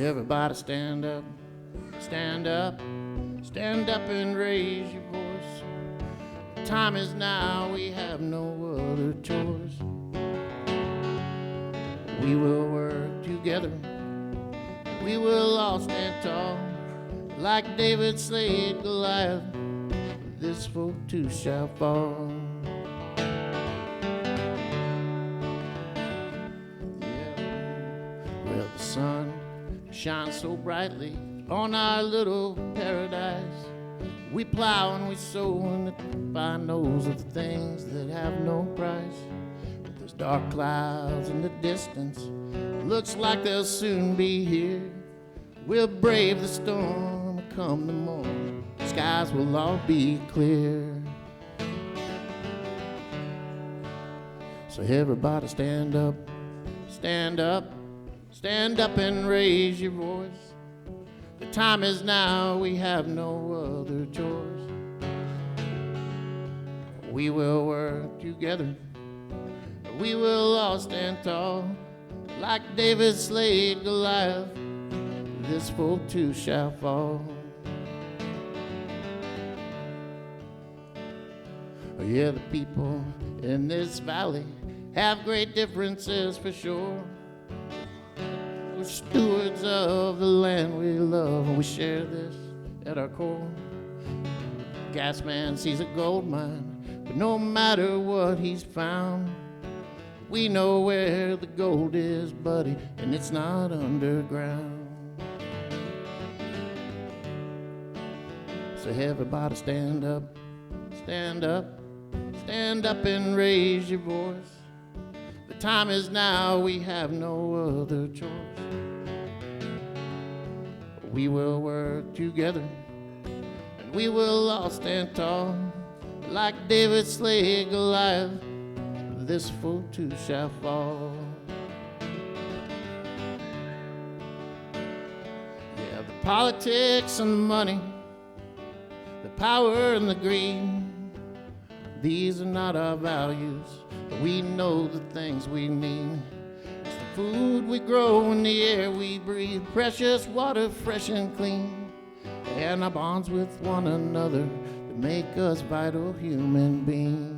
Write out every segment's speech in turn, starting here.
Everybody stand up, stand up, stand up and raise your voice. The time is now, we have no other choice. We will work together, we will all stand tall, like David slayed Goliath, this foe too shall fall. Well, the sun shines so brightly on our little paradise. We plow and we sow in the fine knows of the things that have no price. But there's dark clouds in the distance, looks like they'll soon be here. We'll brave the storm, come the morning, the skies will all be clear. So everybody stand up, stand up, stand up and raise your voice. The time is now, we have no other choice. We will work together, we will all stand tall, like David slayed Goliath, this foe too shall fall. Oh yeah, the people in this valley have great differences for sure. We're stewards of the land we love, and we share this at our core. Gas man sees a gold mine, but no matter what he's found, we know where the gold is, buddy, and it's not underground. So everybody stand up, stand up, stand up and raise your voice. The time is now, we have no other choice. We will work together, and we will all stand tall, like David slayed Goliath, this foe too shall fall. Yeah, the politics and the money, the power and the greed, these are not our values, but we know the things we need. It's the food we grow and the air we breathe, precious water, fresh and clean, and our bonds with one another that make us vital human beings.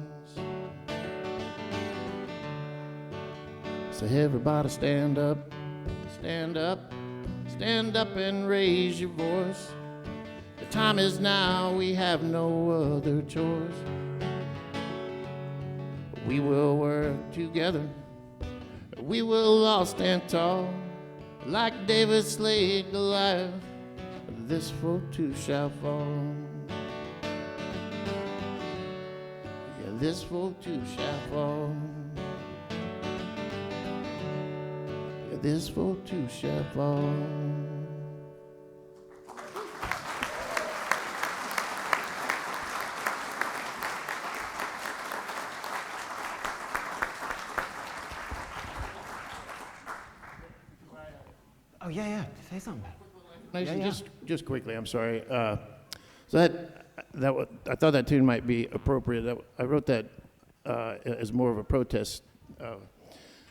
So everybody stand up, stand up, stand up and raise your voice. The time is now, we have no other choice. We will work together, we will all stand tall, like David slayed Goliath, this foe too shall fall. Yeah, this foe too shall fall. Yeah, this foe too shall fall. Oh, yeah, say something. Just quickly, I'm sorry. So I thought that tune might be appropriate. I wrote that as more of a protest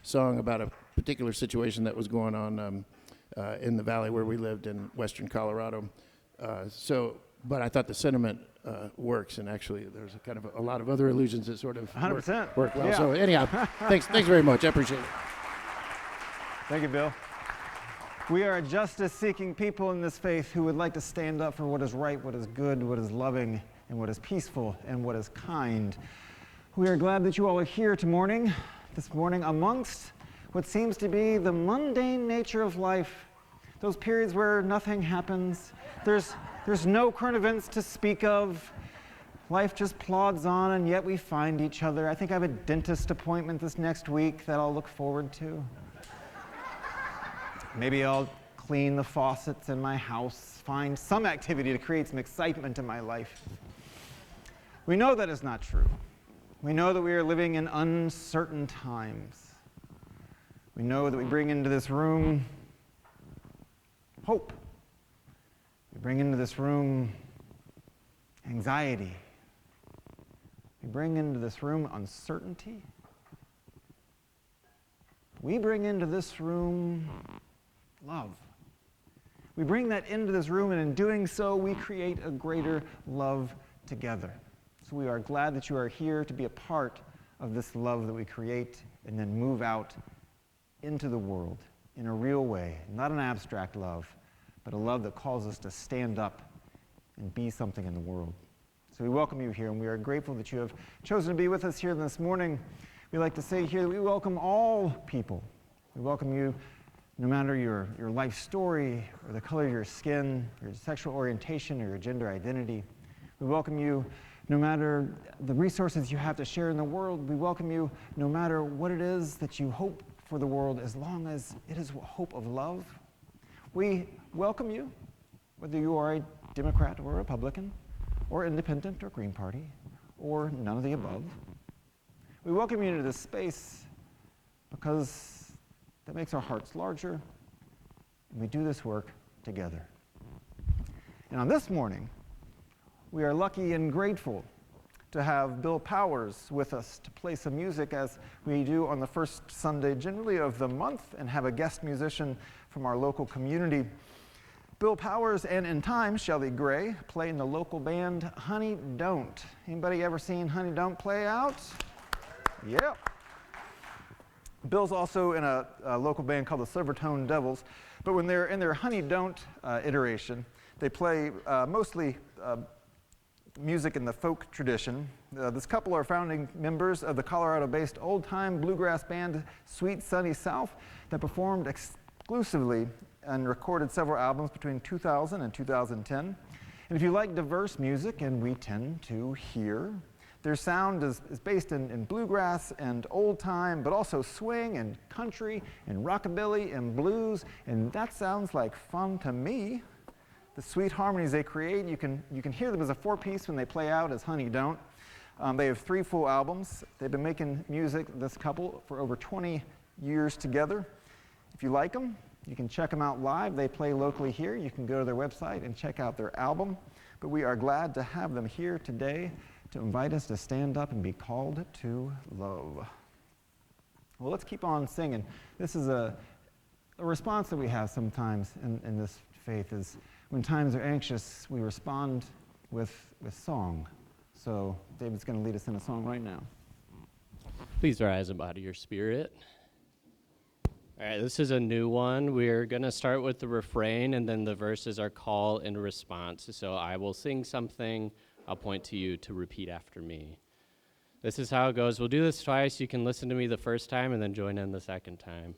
song about a particular situation that was going on in the valley where we lived in western Colorado. But I thought the sentiment works, and actually there's a kind of a lot of other illusions that sort of 100%. work well. Yeah. So anyhow, thanks very much. I appreciate it. Thank you, Bill. We are a justice-seeking people in this faith who would like to stand up for what is right, what is good, what is loving, and what is peaceful, and what is kind. We are glad that you all are here this morning amongst what seems to be the mundane nature of life, those periods where nothing happens. There's no current events to speak of. Life just plods on, and yet we find each other. I think I have a dentist appointment this next week that I'll look forward to. Maybe I'll clean the faucets in my house, find some activity to create some excitement in my life. We know that is not true. We know that we are living in uncertain times. We know that we bring into this room hope. We bring into this room anxiety. We bring into this room uncertainty. We bring into this room love. We bring that into this room, and in doing so, we create a greater love together. So we are glad that you are here to be a part of this love that we create and then move out into the world in a real way, not an abstract love, but a love that calls us to stand up and be something in the world. So we welcome you here, and we are grateful that you have chosen to be with us here this morning. We like to say here that we welcome all people. We welcome you no matter your life story or the color of your skin, your sexual orientation, or your gender identity. We welcome you no matter the resources you have to share in the world. We welcome you no matter what it is that you hope for the world, as long as it is hope of love. We welcome you, whether you are a Democrat or a Republican, or independent or Green Party, or none of the above. We welcome you into this space because that makes our hearts larger, and we do this work together. And on this morning, we are lucky and grateful to have Bill Powers with us to play some music, as we do on the first Sunday generally of the month, and have a guest musician from our local community. Bill Powers and, in time, Shelley Gray play in the local band Honey Don't. Anybody ever seen Honey Don't play out? Yep. Bill's also in a local band called the Silvertone Devils, but when they're in their Honey Don't iteration, they play mostly music in the folk tradition. This couple are founding members of the Colorado-based old-time bluegrass band Sweet Sunny South that performed exclusively and recorded several albums between 2000 and 2010. And if you like diverse music, and we tend to here, their sound is based in bluegrass and old time, but also swing and country and rockabilly and blues, and that sounds like fun to me. The sweet harmonies they create, you can hear them as a four-piece when they play out as Honey Don't. They have 3 full albums. They've been making music, this couple, for over 20 years together. If you like them, you can check them out live. They play locally here. You can go to their website and check out their album. But we are glad to have them here today to invite us to stand up and be called to love. Well, let's keep on singing. This is a response that we have sometimes in this faith, is when times are anxious, we respond with song. So David's going to lead us in a song right now. Please rise and bow to your spirit. All right, this is a new one. We're going to start with the refrain, and then the verses are call and response. So I will sing something. I'll point to you to repeat after me. This is how it goes. We'll do this twice. You can listen to me the first time and then join in the second time.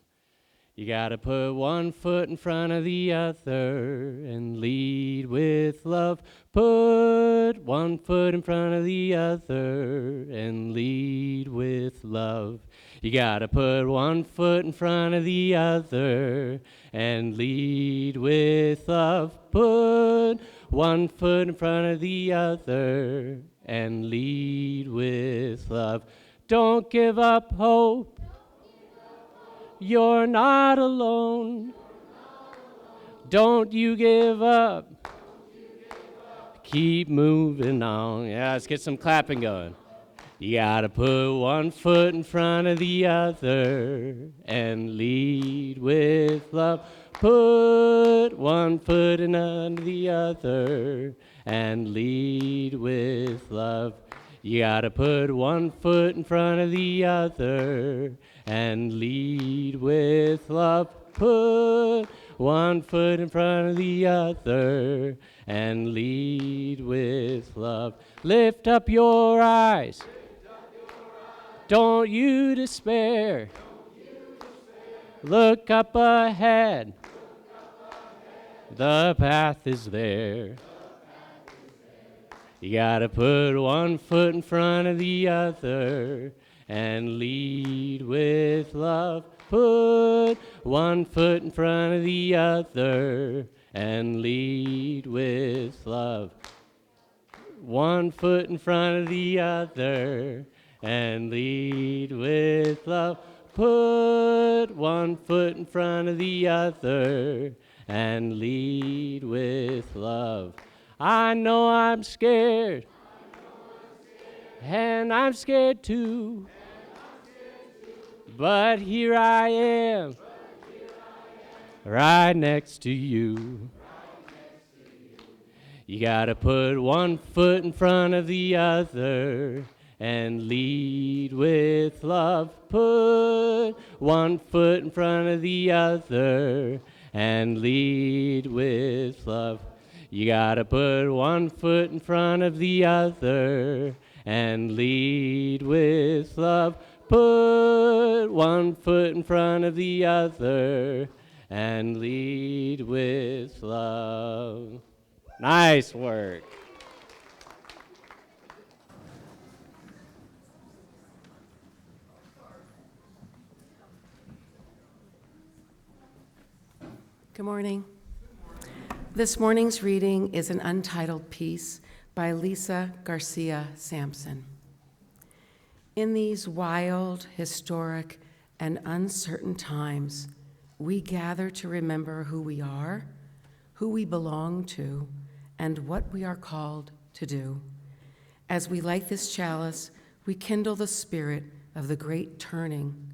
You gotta put one foot in front of the other and lead with love. Put one foot in front of the other and lead with love. You gotta put one foot in front of the other and lead with love. Put one foot in front of the other and lead with love. Don't give up hope. You're not alone. Don't you give up. Keep moving on. Yeah, let's get some clapping going. You gotta put one foot in front of the other and lead with love. Put one foot in front of the other and lead with love. You gotta put one foot in front of the other and lead with love. Put one foot in front of the other and lead with love. Lift up your eyes. Don't you despair. Look up ahead. The path is there. You gotta put one foot in front of the other and lead with love. Put one foot in front of the other and lead with love. One foot in front of the other and lead with love. Put one foot in front of the other and lead with love. I know I'm scared, and I'm scared too, but here I am, right next to you. You gotta put one foot in front of the other and lead with love. Put one foot in front of the other and lead with love. You gotta put one foot in front of the other and lead with love. Put one foot in front of the other and lead with love. Nice work. Good morning. This morning's reading is an untitled piece by Lisa Garcia Sampson. In these wild, historic, and uncertain times, we gather to remember who we are, who we belong to, and what we are called to do. As we light this chalice, we kindle the spirit of the great turning,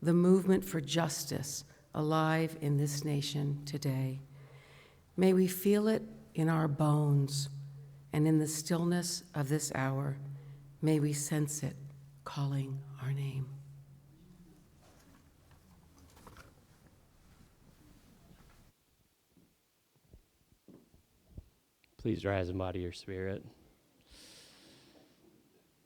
the movement for justice alive in this nation today. May we feel it in our bones, and in the stillness of this hour, may we sense it calling our name. Please rise and body your spirit.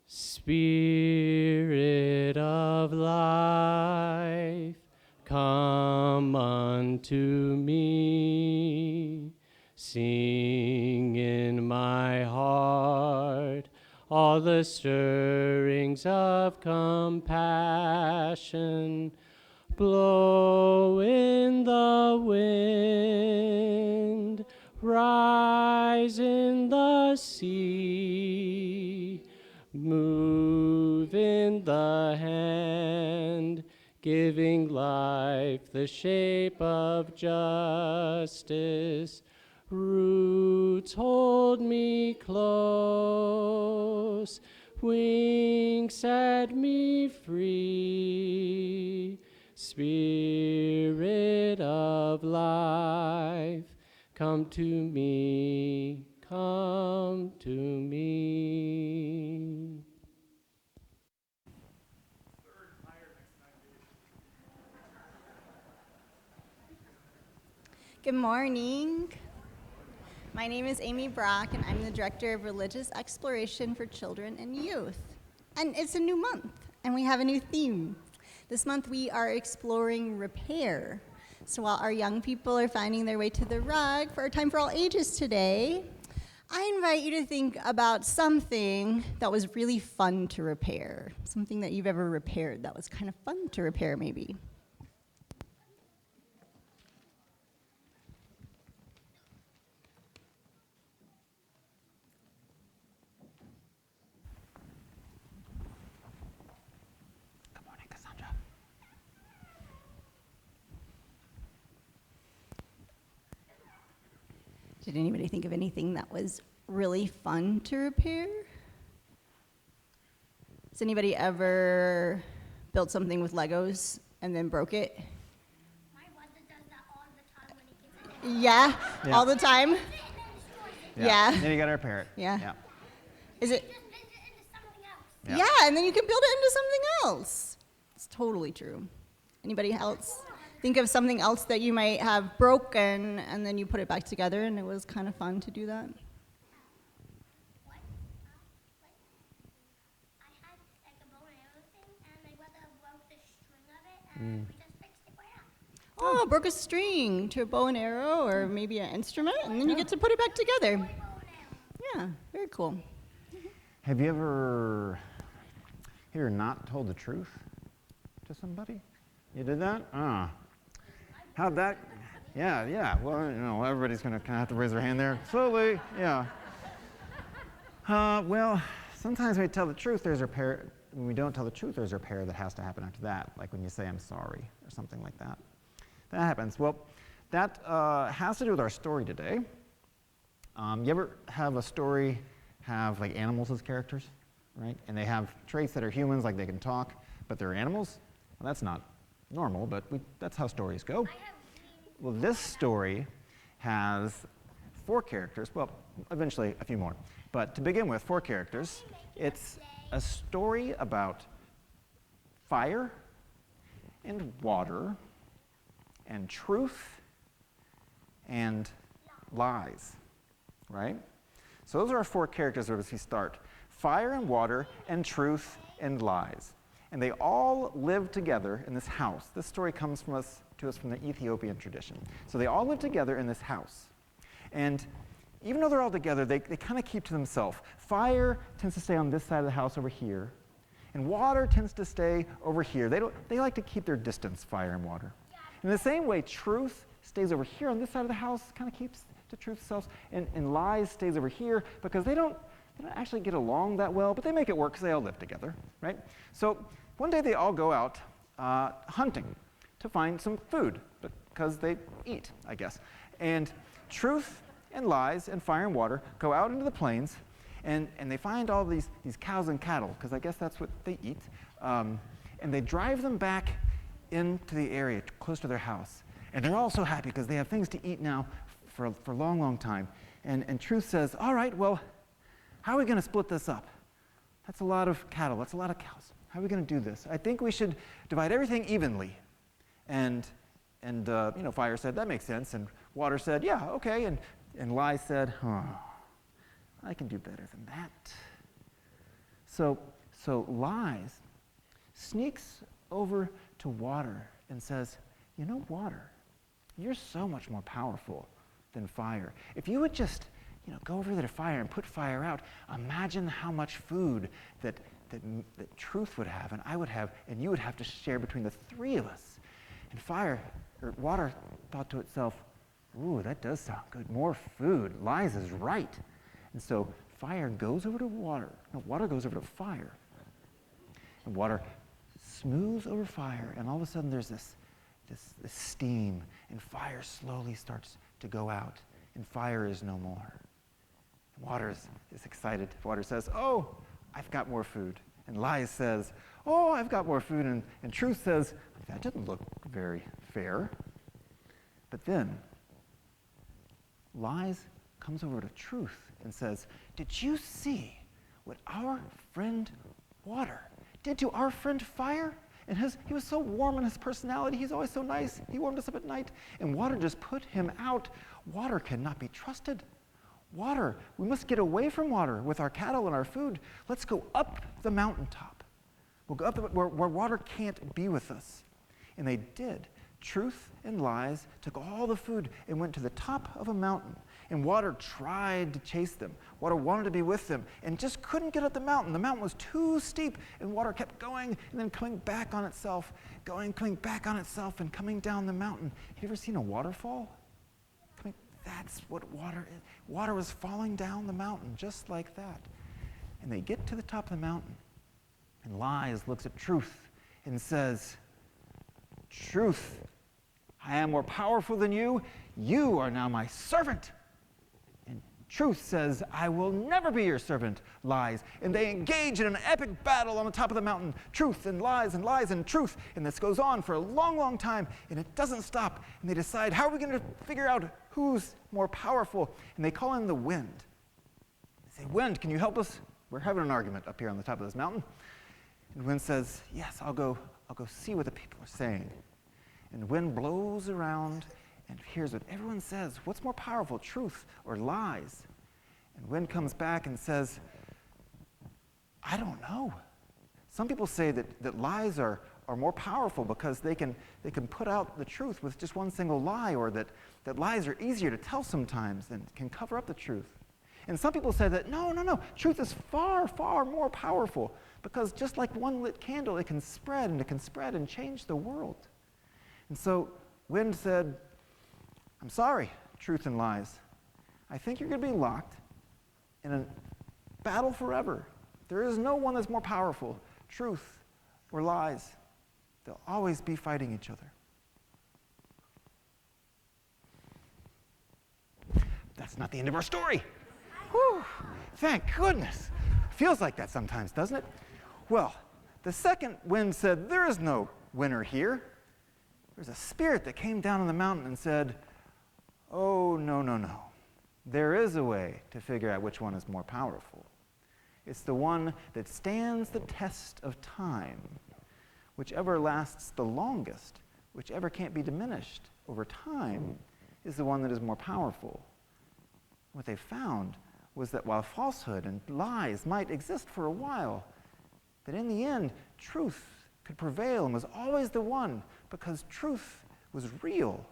Spirit of life, come unto me. Sing in my heart all the stirrings of compassion. Blow in the wind, rise in the sea, move in the hand, giving life the shape of justice. Roots hold me close, wings set me free. Spirit of life, come to me, come to me. Good morning. My name is Amy Brock, and I'm the Director of Religious Exploration for Children and Youth. And it's a new month, and we have a new theme. This month we are exploring repair. So while our young people are finding their way to the rug for our Time for All Ages today, I invite you to think about something that was really fun to repair, something that you've ever repaired that was kind of fun to repair maybe. Did anybody think of anything that was really fun to repair? Has anybody ever built something with Legos and then broke it? My brother does that all the time when he gets Yeah, Yeah. all the time? Yeah. Then you gotta repair it. Yeah. Is it? just bends it into something else. Yeah. Yeah, and then you can build it into something else. It's totally true. Anybody else? Think of something else that you might have broken and then you put it back together and it was kind of fun to do that. What? I had like a bow and arrow thing, and my brother broke the string of it, and we just fixed it right up. Oh, broke a string to a bow and arrow or maybe an instrument, and then you get to put it back together. Bow and arrow. Yeah, very cool. Have you ever not told the truth to somebody? You did that? How'd that? Yeah. Well, everybody's gonna kind of have to raise their hand there. Slowly, yeah. Well, sometimes when we tell the truth, there's repair. When we don't tell the truth, there's repair that has to happen after that, like when you say, I'm sorry, or something like that. That happens. Well, that has to do with our story today. You ever have a story have like animals as characters, right? And they have traits that are humans, like they can talk, but they're animals? Well, that's not normal, but that's how stories go. Well, this story has 4 characters. Well, eventually a few more. But to begin with, 4 characters. It's a story about fire and water and truth and lies, right? So those are our 4 characters as we start. Fire and water and truth and lies. And they all live together in this house. This story comes to us from the Ethiopian tradition. So they all live together in this house. And even though they're all together, they kind of keep to themselves. Fire tends to stay on this side of the house over here, and water tends to stay over here. They like to keep their distance, fire and water. In the same way, truth stays over here on this side of the house, kind of keeps to truth themselves, and lies stays over here because they don't actually get along that well, but they make it work because they all live together, right? So one day they all go out hunting to find some food because they eat, I guess. And truth and lies and fire and water go out into the plains, and they find all these cows and cattle, because I guess that's what they eat, and they drive them back into the area close to their house. And they're all so happy because they have things to eat now for a long, long time. And truth says, all right, well, how are we going to split this up? That's a lot of cattle. That's a lot of cows. How are we going to do this? I think we should divide everything evenly. And fire said, that makes sense. And water said, yeah, okay. And lies said, oh, I can do better than that. So lies sneaks over to water and says, you know, water, you're so much more powerful than fire. If you would just go over there to fire and put fire out, imagine how much food that truth would have and I would have and you would have to share between the 3 of us. And water thought to itself, ooh, that does sound good. More food. Lies is right. And so fire goes over to water. No, water goes over to fire. And water smooths over fire, and all of a sudden there's this steam, and fire slowly starts to go out, and fire is no more. And water is excited. Water says, oh, I've got more food. And lies says, oh, I've got more food. And truth says, that didn't look very fair. But then lies comes over to truth and says, did you see what our friend water did to our friend fire? And he was so warm in his personality. He's always so nice. He warmed us up at night. And water just put him out. Water cannot be trusted. Water, we must get away from water with our cattle and our food. Let's go up the mountaintop. We'll go up where water can't be with us. And they did. Truth and lies took all the food and went to the top of a mountain. And water tried to chase them. Water wanted to be with them and just couldn't get up the mountain. The mountain was too steep, and water kept going and then coming back on itself, coming back on itself, and coming down the mountain. Have you ever seen a waterfall? That's what water is. Water was falling down the mountain just like that. And they get to the top of the mountain, and lies looks at truth and says, truth, I am more powerful than you. You are now my servant. And truth says, I will never be your servant, lies. And they engage in an epic battle on the top of the mountain. Truth and lies and lies and truth. And this goes on for a long, long time, and it doesn't stop. And they decide, how are we going to figure out who's more powerful? And they call in the wind. They say, wind, can you help us? We're having an argument up here on the top of this mountain. And wind says, yes, I'll go see what the people are saying. And wind blows around and hears what everyone says. What's more powerful, truth or lies? And wind comes back and says, I don't know. Some people say that lies are more powerful because they can put out the truth with just one single lie, or that lies are easier to tell sometimes and can cover up the truth. And some people say that no, truth is far, far more powerful because just like one lit candle, it can spread and change the world. And so wind said, I'm sorry, truth and lies. I think you're going to be locked in a battle forever. There is no one that's more powerful, truth or lies. They'll always be fighting each other. That's not the end of our story. Whew, thank goodness. Feels like that sometimes, doesn't it? Well, the second wind said, there is no winner here. There's a spirit that came down on the mountain and said, oh, no. There is a way to figure out which one is more powerful. It's the one that stands the test of time. Whichever lasts the longest, whichever can't be diminished over time, is the one that is more powerful. What they found was that while falsehood and lies might exist for a while, that in the end, truth could prevail and was always the one, because truth was real,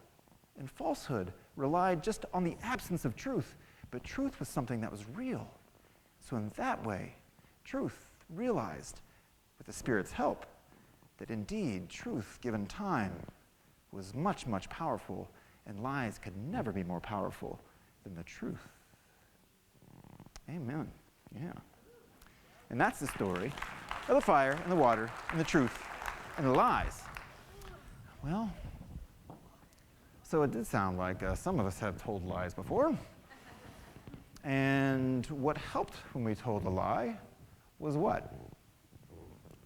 and falsehood relied just on the absence of truth, but truth was something that was real. So in that way, truth realized, with the Spirit's help, that indeed truth, given time, was much, much powerful, and lies could never be more powerful than the truth. Amen. Yeah. And that's the story of the fire and the water and the truth and the lies. Well, so it did sound like some of us have told lies before. And what helped when we told a lie was what?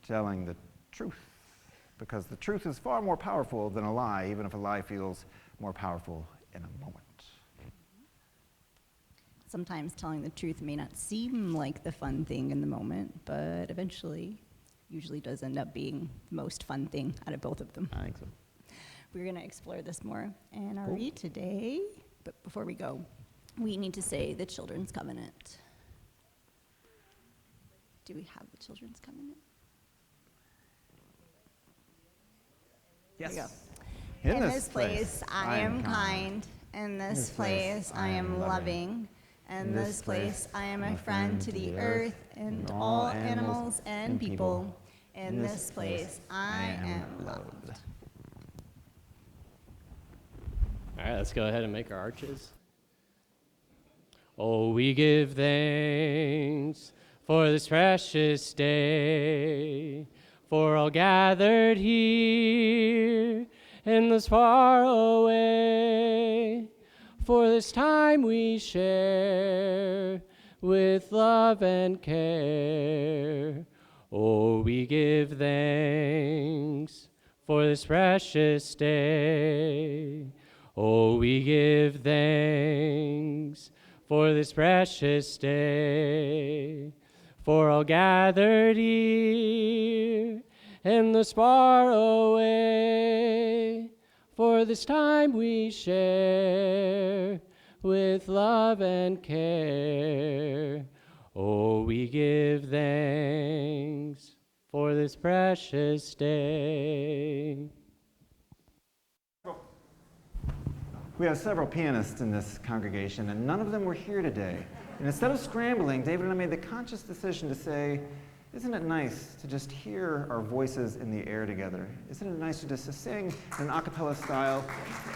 Telling the truth. Because the truth is far more powerful than a lie, even if a lie feels more powerful in a moment. Sometimes telling the truth may not seem like the fun thing in the moment, but eventually usually does end up being the most fun thing out of both of them. I think so. We're going to explore this more in our read today, but before we go, we need to say the Children's Covenant. Do we have the Children's Covenant? Yes. There we go. In this place I am kind. In this place I am loving. In this place I am a friend to the earth and all animals and people. In this place I am loved. All right, let's go ahead and make our arches. Oh, we give thanks for this precious day, for all gathered here in this far away, for this time we share with love and care. Oh, we give thanks for this precious day. Oh, we give thanks for this precious day, for all gathered here in this far away, for this time we share with love and care. Oh, we give thanks for this precious day. We have several pianists in this congregation, and none of them were here today. And instead of scrambling, David and I made the conscious decision to say, isn't it nice to just hear our voices in the air together? Isn't it nice to just sing in an a cappella style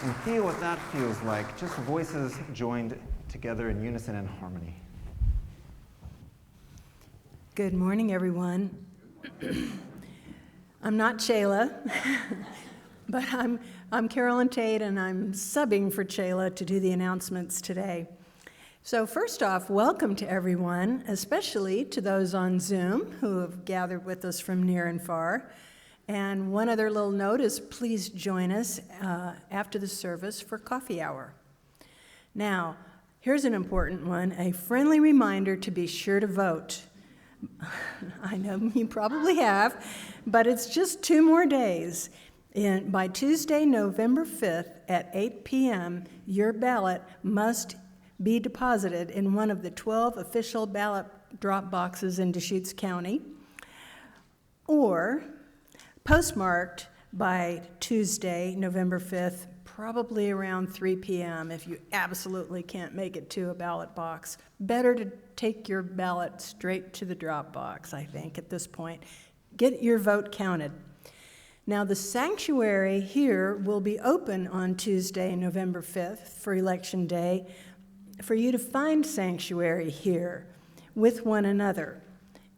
and feel what that feels like, just voices joined together in unison and harmony? Good morning, everyone. I'm not Shayla, but I'm Carolyn Tate, and I'm subbing for Shayla to do the announcements today. So first off, welcome to everyone, especially to those on Zoom who have gathered with us from near and far. And one other little note is please join us after the service for coffee hour. Now, here's an important one, a friendly reminder to be sure to vote. I know you probably have, but it's just 2 more days. By Tuesday, November 5th at 8 p.m., your ballot must be deposited in one of the 12 official ballot drop boxes in Deschutes County, or postmarked by Tuesday, November 5th, probably around 3 p.m. if you absolutely can't make it to a ballot box. Better to take your ballot straight to the drop box, I think, at this point. Get your vote counted. Now, the sanctuary here will be open on Tuesday, November 5th for Election Day for you to find sanctuary here with one another.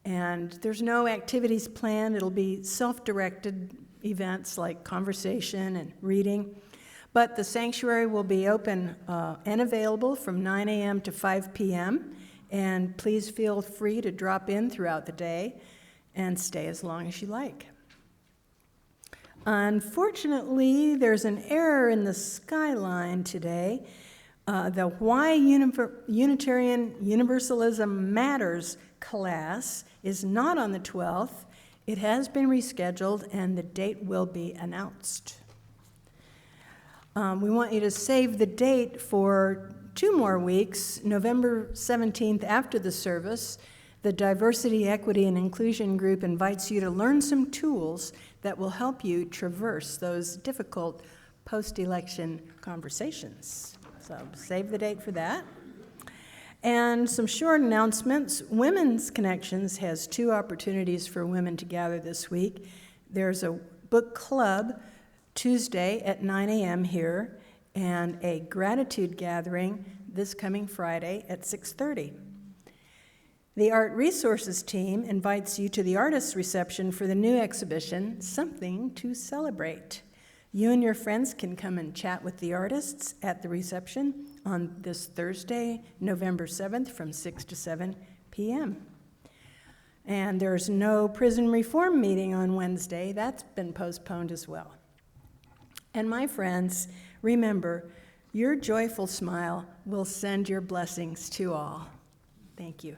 And there's no activities planned. It'll be self-directed events like conversation and reading. But the sanctuary will be open and available from 9 a.m. to 5 p.m. And please feel free to drop in throughout the day and stay as long as you like. Unfortunately, there's an error in the skyline today. The Why Unitarian Universalism Matters class is not on the 12th. It has been rescheduled, and the date will be announced. We want you to save the date for 2 more weeks. November 17th, after the service, the Diversity, Equity, and Inclusion group invites you to learn some tools that will help you traverse those difficult post-election conversations. So save the date for that. And some short announcements. Women's Connections has 2 opportunities for women to gather this week. There's a book club Tuesday at 9 a.m. here, and a gratitude gathering this coming Friday at 6:30. The Art Resources team invites you to the artist's reception for the new exhibition, Something to Celebrate. You and your friends can come and chat with the artists at the reception on this Thursday, November 7th from 6 to 7 p.m. And there's no prison reform meeting on Wednesday. That's been postponed as well. And my friends, remember, your joyful smile will send your blessings to all. Thank you.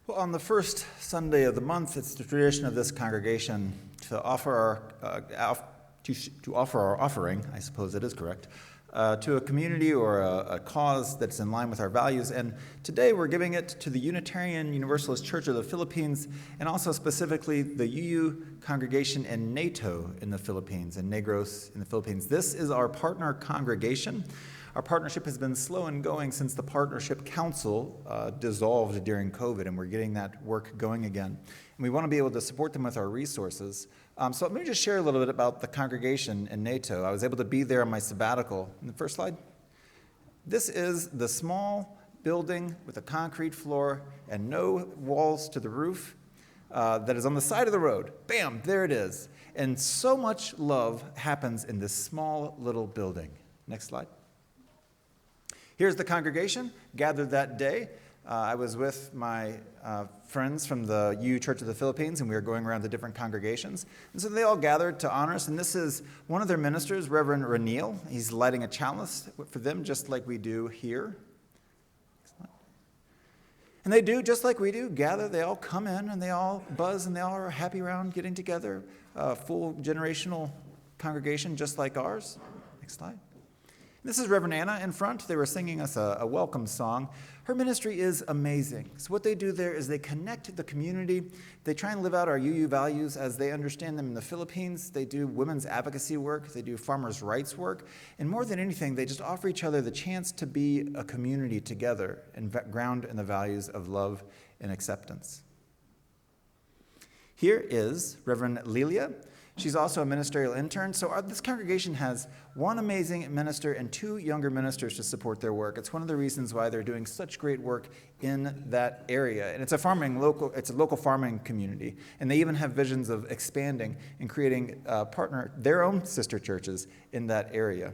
Well, on the first Sunday of the month, it's the tradition of this congregation to offer our offering, I suppose it is correct, to a community or a cause that's in line with our values. And today we're giving it to the Unitarian Universalist Church of the Philippines, and also specifically the UU congregation in NATO in the Philippines, in Negros in the Philippines. This is our partner congregation. Our partnership has been slow in going since the Partnership Council dissolved during COVID, and we're getting that work going again. And we want to be able to support them with our resources. So let me just share a little bit about the congregation in NATO. I was able to be there on my sabbatical. In the first slide, this is the small building with a concrete floor and no walls to the roof that is on the side of the road. Bam, there it is. And so much love happens in this small little building. Next slide. Here's the congregation gathered that day. I was with my friends from the UU Church of the Philippines, and we were going around the different congregations. And so they all gathered to honor us, and this is one of their ministers, Reverend Raniel. He's lighting a chalice for them, just like we do here. And they do, just like we do, gather. They all come in, and they all buzz, and they all are happy around getting together. Full generational congregation, just like ours. Next slide. This is Reverend Anna in front. They were singing us a welcome song. Her ministry is amazing. So what they do there is they connect the community. They try and live out our UU values as they understand them in the Philippines. They do women's advocacy work. They do farmers' rights work. And more than anything, they just offer each other the chance to be a community together and ground in the values of love and acceptance. Here is Reverend Lilia. She's also a ministerial intern. So this congregation has one amazing minister and 2 younger ministers to support their work. It's one of the reasons why they're doing such great work in that area. And it's a local farming community. And they even have visions of expanding and creating their own sister churches in that area.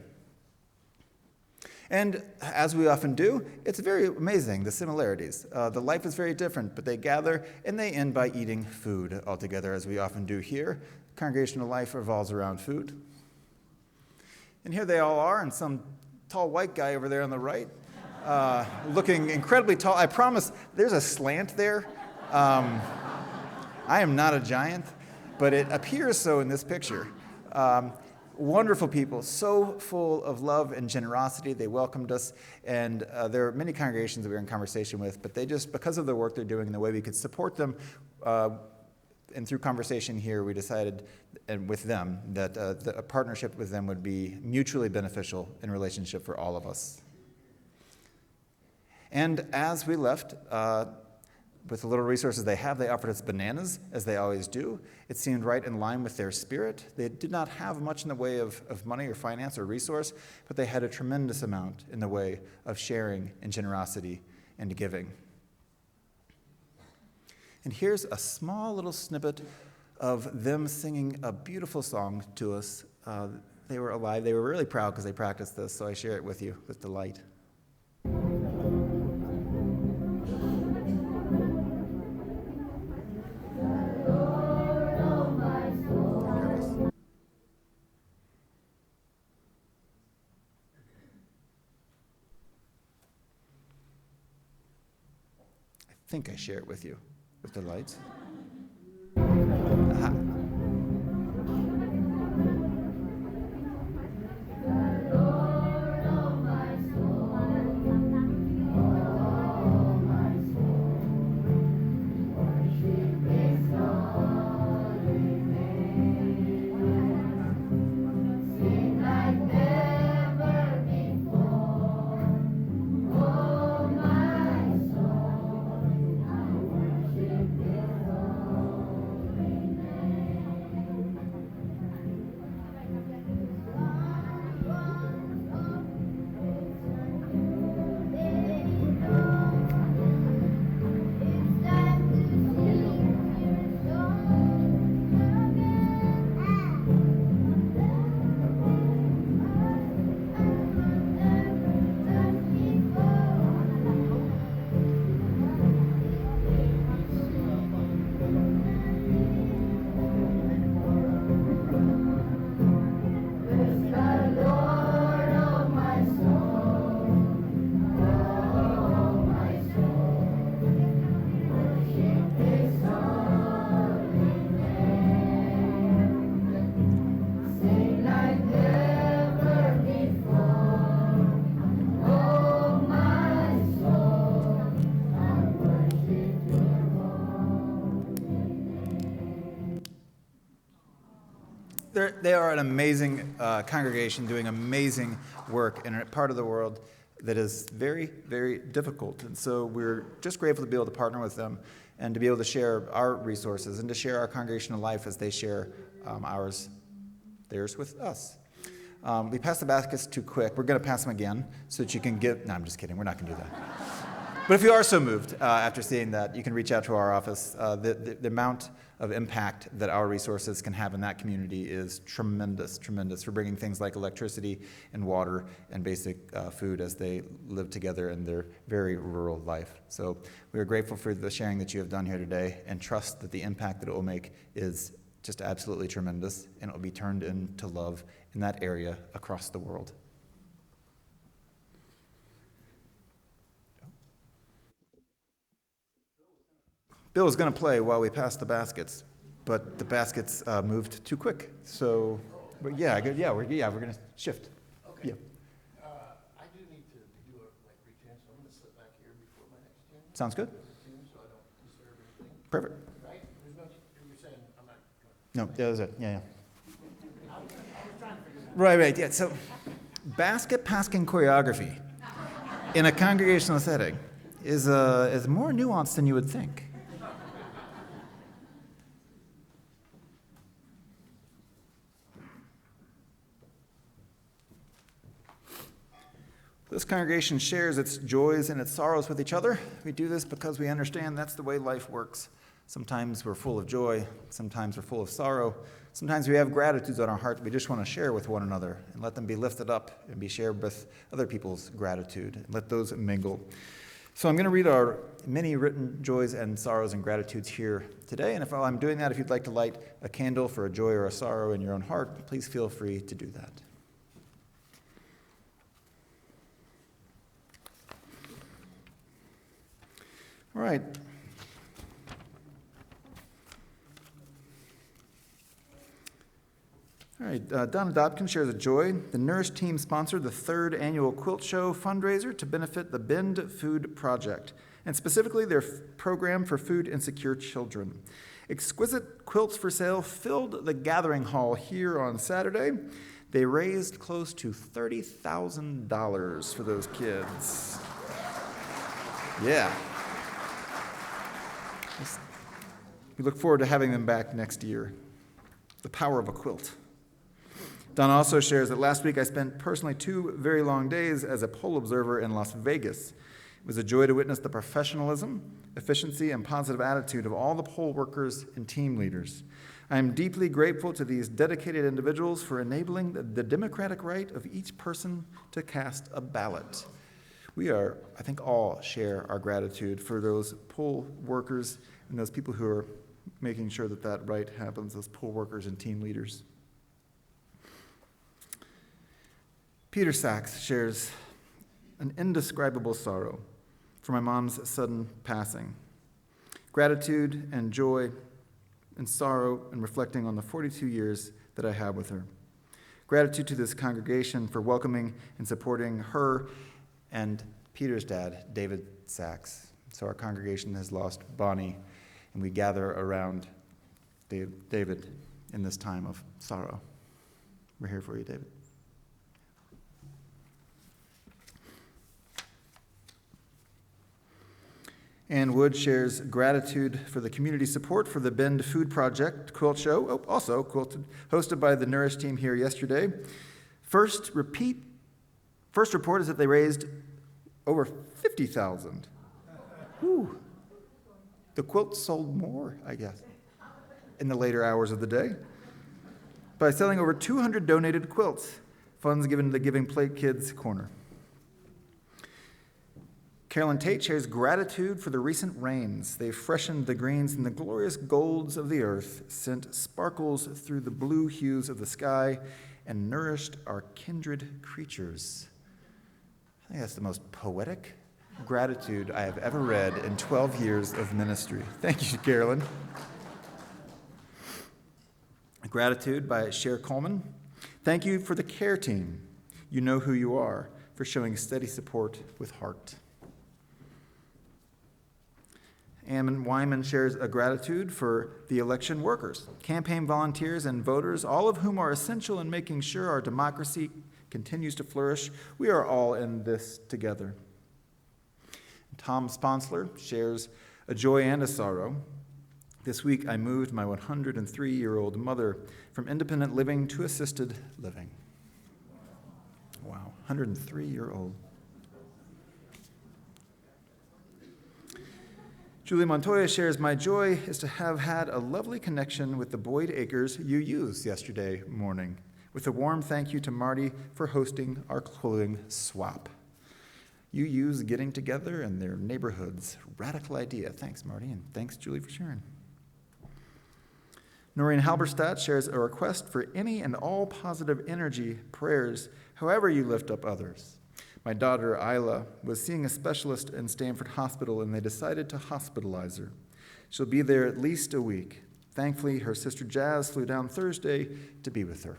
And as we often do, it's very amazing, the similarities. The life is very different, but they gather and they end by eating food altogether, as we often do here. Congregational life revolves around food. And here they all are, and some tall white guy over there on the right, looking incredibly tall. I promise, there's a slant there. I am not a giant, but it appears so in this picture. Wonderful people, so full of love and generosity. They welcomed us, and there are many congregations that we were in conversation with, but they just, because of the work they're doing and the way we could support them, and through conversation here, we decided, and with them, that a partnership with them would be mutually beneficial in relationship for all of us. And as we left, with the little resources they have, they offered us bananas, as they always do. It seemed right in line with their spirit. They did not have much in the way of money or finance or resource, but they had a tremendous amount in the way of sharing and generosity and giving. And here's a small little snippet of them singing a beautiful song to us. They were alive. They were really proud because they practiced this, so I share it with you with delight. think I share it with you, with the lights. They are an amazing congregation doing amazing work in a part of the world that is very, very difficult. And so we're just grateful to be able to partner with them and to be able to share our resources and to share our congregational life as they share theirs with us. We passed the baskets too quick. We're going to pass them again so that you can get... No, I'm just kidding. We're not going to do that. But if you are so moved after seeing that, you can reach out to our office. The amount of impact that our resources can have in that community is tremendous, tremendous. We're bringing things like electricity and water and basic food as they live together in their very rural life. So we are grateful for the sharing that you have done here today and trust that the impact that it will make is just absolutely tremendous, and it will be turned into love in that area across the world. Bill was going to play while we passed the baskets, but the baskets moved too quick. So, but we're going to shift. Okay. Yeah. I do need to do a pretend, so I'm going to sit back here before my next tune. Sounds good. So I don't disturb anything. Perfect. Right? There's no. You're saying I'm not. No, that was it. Yeah. I was trying to figure it out. Right. Yeah. So, basket passing choreography in a congregational setting is more nuanced than you would think. This congregation shares its joys and its sorrows with each other. We do this because we understand that's the way life works. Sometimes we're full of joy. Sometimes we're full of sorrow. Sometimes we have gratitudes on our heart we just want to share with one another and let them be lifted up and be shared with other people's gratitude and let those mingle. So I'm going to read our many written joys and sorrows and gratitudes here today. And while I'm doing that, if you'd like to light a candle for a joy or a sorrow in your own heart, please feel free to do that. All right. Donna Dobkin shares a joy. The Nourish team sponsored the 3rd annual Quilt Show fundraiser to benefit the Bend Food Project, and specifically their program for food insecure children. Exquisite quilts for sale filled the gathering hall here on Saturday. They raised close to $30,000 for those kids. Yeah. We look forward to having them back next year. The power of a quilt. Don also shares that last week I spent personally 2 very long days as a poll observer in Las Vegas. It was a joy to witness the professionalism, efficiency, and positive attitude of all the poll workers and team leaders. I am deeply grateful to these dedicated individuals for enabling the democratic right of each person to cast a ballot. We I think all share our gratitude for those poll workers and those people who are making sure that that right happens, those poll workers and team leaders. Peter Sachs shares an indescribable sorrow for my mom's sudden passing. gratitude and joy and sorrow in reflecting on the 42 years that I have with her. Gratitude to this congregation for welcoming and supporting her and Peter's dad, David Sachs. So our congregation has lost Bonnie, and we gather around David in this time of sorrow. We're here for you, David. Ann Wood shares gratitude for the community support for the Bend Food Project quilt show, also quilted, hosted by the Nourish team here yesterday. First report is that they raised over $50,000. The quilt sold more, I guess, in the later hours of the day. By selling over 200 donated quilts, funds given to the Giving Plate Kids Corner. Carolyn Tate shares gratitude for the recent rains. They've freshened the greens and the glorious golds of the earth, sent sparkles through the blue hues of the sky, and nourished our kindred creatures. I think that's the most poetic gratitude I have ever read in 12 years of ministry. Thank you, Carolyn. Gratitude by Cher Coleman. Thank you for the care team. You know who you are, for showing steady support with heart. Ammon Wyman shares a gratitude for the election workers, campaign volunteers, and voters, all of whom are essential in making sure our democracy continues to flourish. We are all in this together. Tom Sponsler shares a joy and a sorrow. This week I moved my 103-year-old mother from independent living to assisted living. Wow, 103-year-old. Julie Montoya shares, my joy is to have had a lovely connection with the Boyd Acres UUs yesterday morning, with a warm thank you to Marty for hosting our clothing swap. UUs getting together in their neighborhoods. Radical idea. Thanks, Marty, and thanks, Julie, for sharing. Noreen Halberstadt shares a request for any and all positive energy prayers, however you lift up others. My daughter, Isla, was seeing a specialist in Stanford Hospital, and they decided to hospitalize her. She'll be there at least a week. Thankfully, her sister Jazz flew down Thursday to be with her.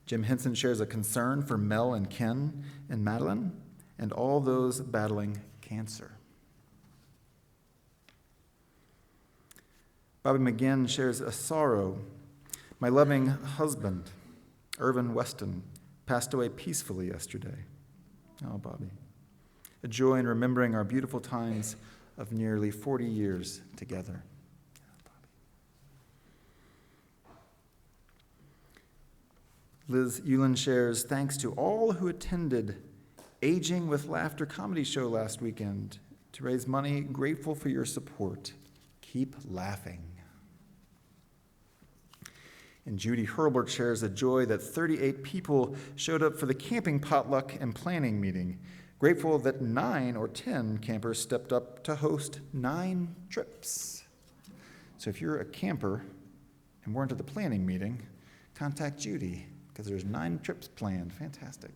Jim Henson shares a concern for Mel and Ken and Madeline and all those battling cancer. Bobby McGinn shares a sorrow. My loving husband, Irvin Weston, passed away peacefully yesterday. Oh, Bobby. A joy in remembering our beautiful times of nearly 40 years together. Oh, Bobby. Liz Euland shares, thanks to all who attended Aging with Laughter comedy show last weekend to raise money. Grateful for your support. Keep laughing. And Judy Hurlbert shares a joy that 38 people showed up for the camping potluck and planning meeting. Grateful that 9 or 10 campers stepped up to host 9 trips. So if you're a camper and weren't at the planning meeting, contact Judy, because there's 9 trips planned. Fantastic.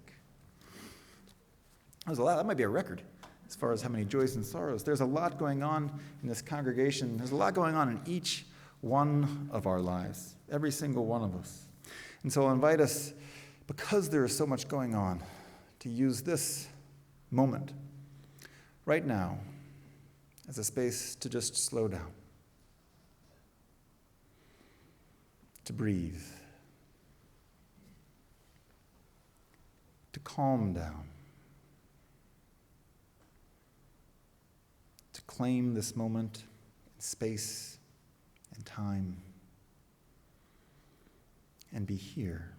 That was a lot. That might be a record as far as how many joys and sorrows. There's a lot going on in this congregation. There's a lot going on in each one of our lives, every single one of us. And so I'll invite us, because there is so much going on, to use this moment right now as a space to just slow down, to breathe, to calm down, to claim this moment in space and time, and be here.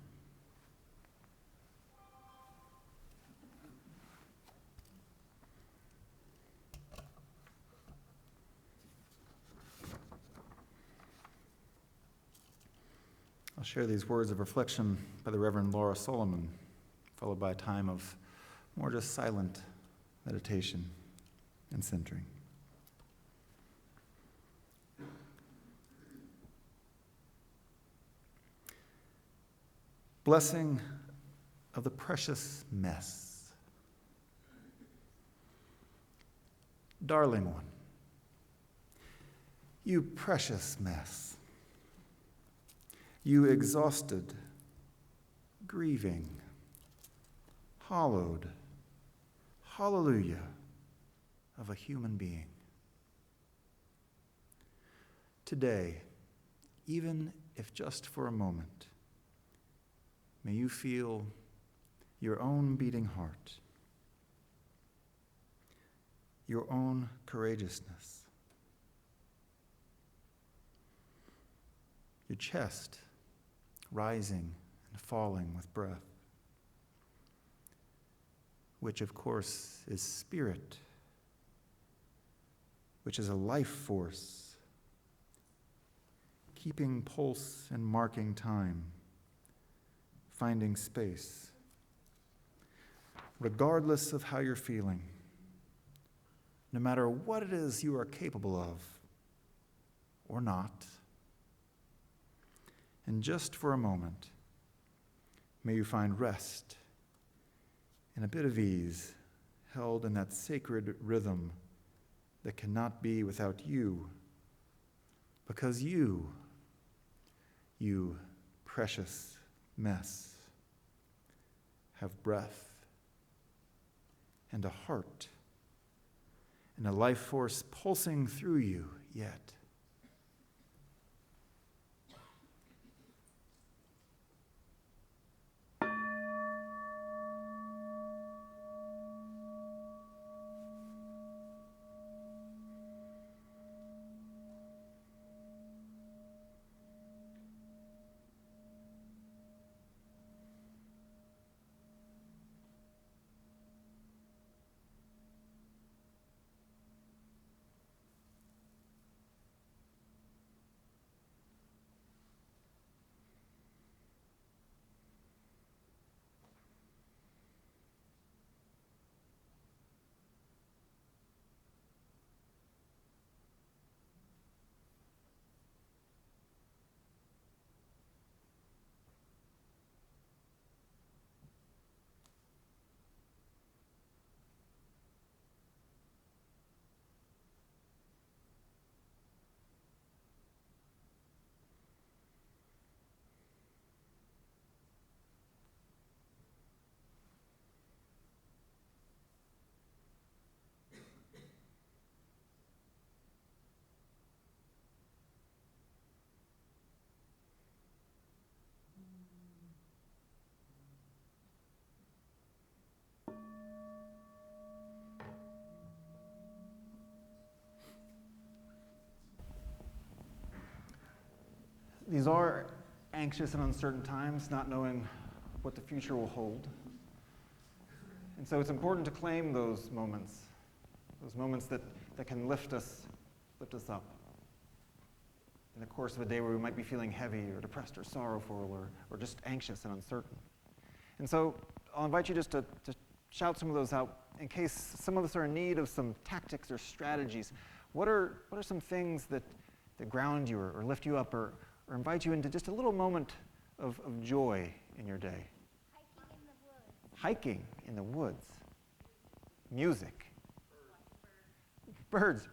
I'll share these words of reflection by the Reverend Laura Solomon, followed by a time of more just silent meditation and centering. Blessing of the precious mess. darling one, you precious mess, you exhausted, grieving, hollowed hallelujah of a human being. Today, even if just for a moment, may you feel your own beating heart, your own courageousness, your chest rising and falling with breath, which of course is spirit, which is a life force, keeping pulse and marking time, finding space, regardless of how you're feeling, no matter what it is you are capable of or not. And just for a moment, may you find rest and a bit of ease held in that sacred rhythm that cannot be without you, because you precious mess, have breath and a heart and a life force pulsing through you yet. These are anxious and uncertain times, not knowing what the future will hold. And so it's important to claim those moments that can lift us up in the course of a day where we might be feeling heavy or depressed or sorrowful or just anxious and uncertain. And so I'll invite you just to shout some of those out in case some of us are in need of some tactics or strategies. What are some things that ground you or lift you up or invite you into just a little moment of joy in your day? Hiking in the woods. Music. Birds.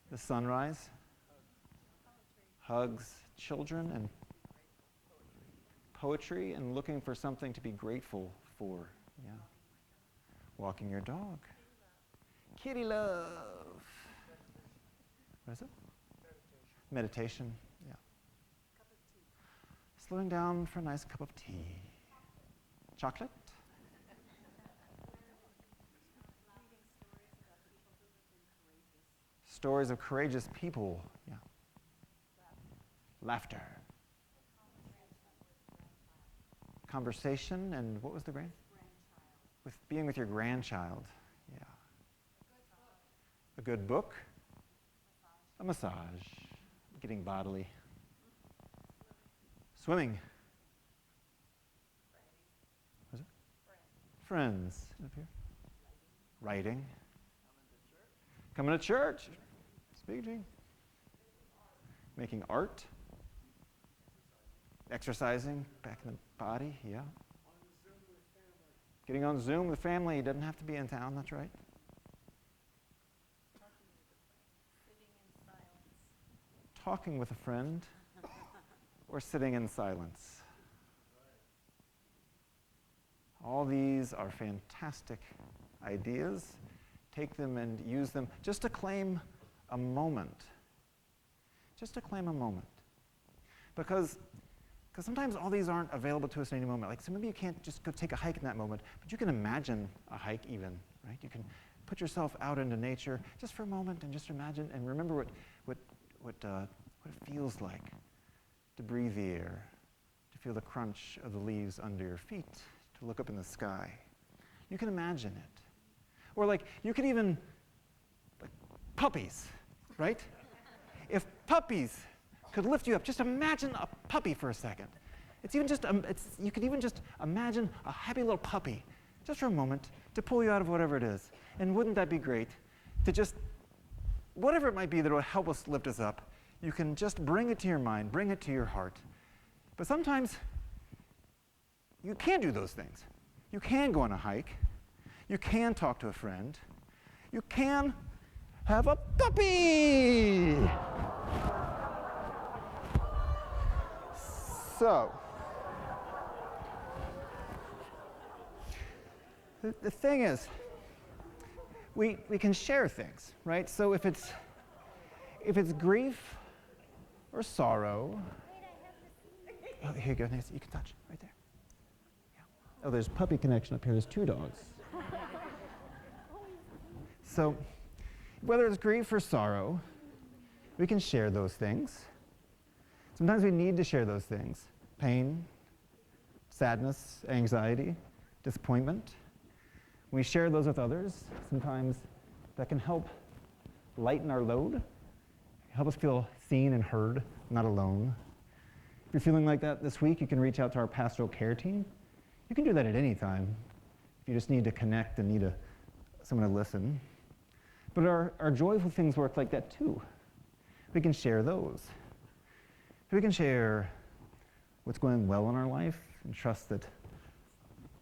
The sunrise. Hugs, children, and poetry, and looking for something to be grateful for. Yeah. Walking your dog. Kitty love. What is it? Meditation, yeah. Slowing down for a nice cup of tea. Chocolate? Stories of courageous people, yeah. Laughter. Conversation, and what was the grand? Being with your grandchild, yeah. A good book. A massage. Getting bodily. Swimming. Was it? Friends. Up here. Writing. Coming to church. Speaking. Making art. Exercising. Back in the body. Yeah. Getting on Zoom with family doesn't have to be in town, that's right. Talking with a friend or sitting in silence. All these are fantastic ideas. Take them and use them just to claim a moment. Just to claim a moment. Because sometimes all these aren't available to us in any moment. Like, so maybe you can't just go take a hike in that moment, but you can imagine a hike even, right? You can put yourself out into nature just for a moment and just imagine and remember what it feels like to breathe the air, to feel the crunch of the leaves under your feet, to look up in the sky. You can imagine it. Or like, you could even, like, puppies, right? If puppies could lift you up, just imagine a puppy for a second. You could even just imagine a happy little puppy, just for a moment, to pull you out of whatever it is. And wouldn't that be great? To just, whatever it might be that will help us lift us up, you can just bring it to your mind, bring it to your heart. But sometimes you can do those things. You can go on a hike. You can talk to a friend. You can have a puppy! So, the thing is, we can share things, right? So if it's grief or sorrow, oh, here you go, Nancy, you can touch right there. Yeah. Oh, there's puppy connection up here. There's 2 dogs. So, whether it's grief or sorrow, we can share those things. Sometimes we need to share those things. Pain, sadness, anxiety, disappointment. When we share those with others, sometimes that can help lighten our load, help us feel seen and heard, not alone. If you're feeling like that this week, you can reach out to our pastoral care team. You can do that at any time if you just need to connect and need someone to listen. But our joyful things work like that too. We can share those. We can share what's going well in our life and trust that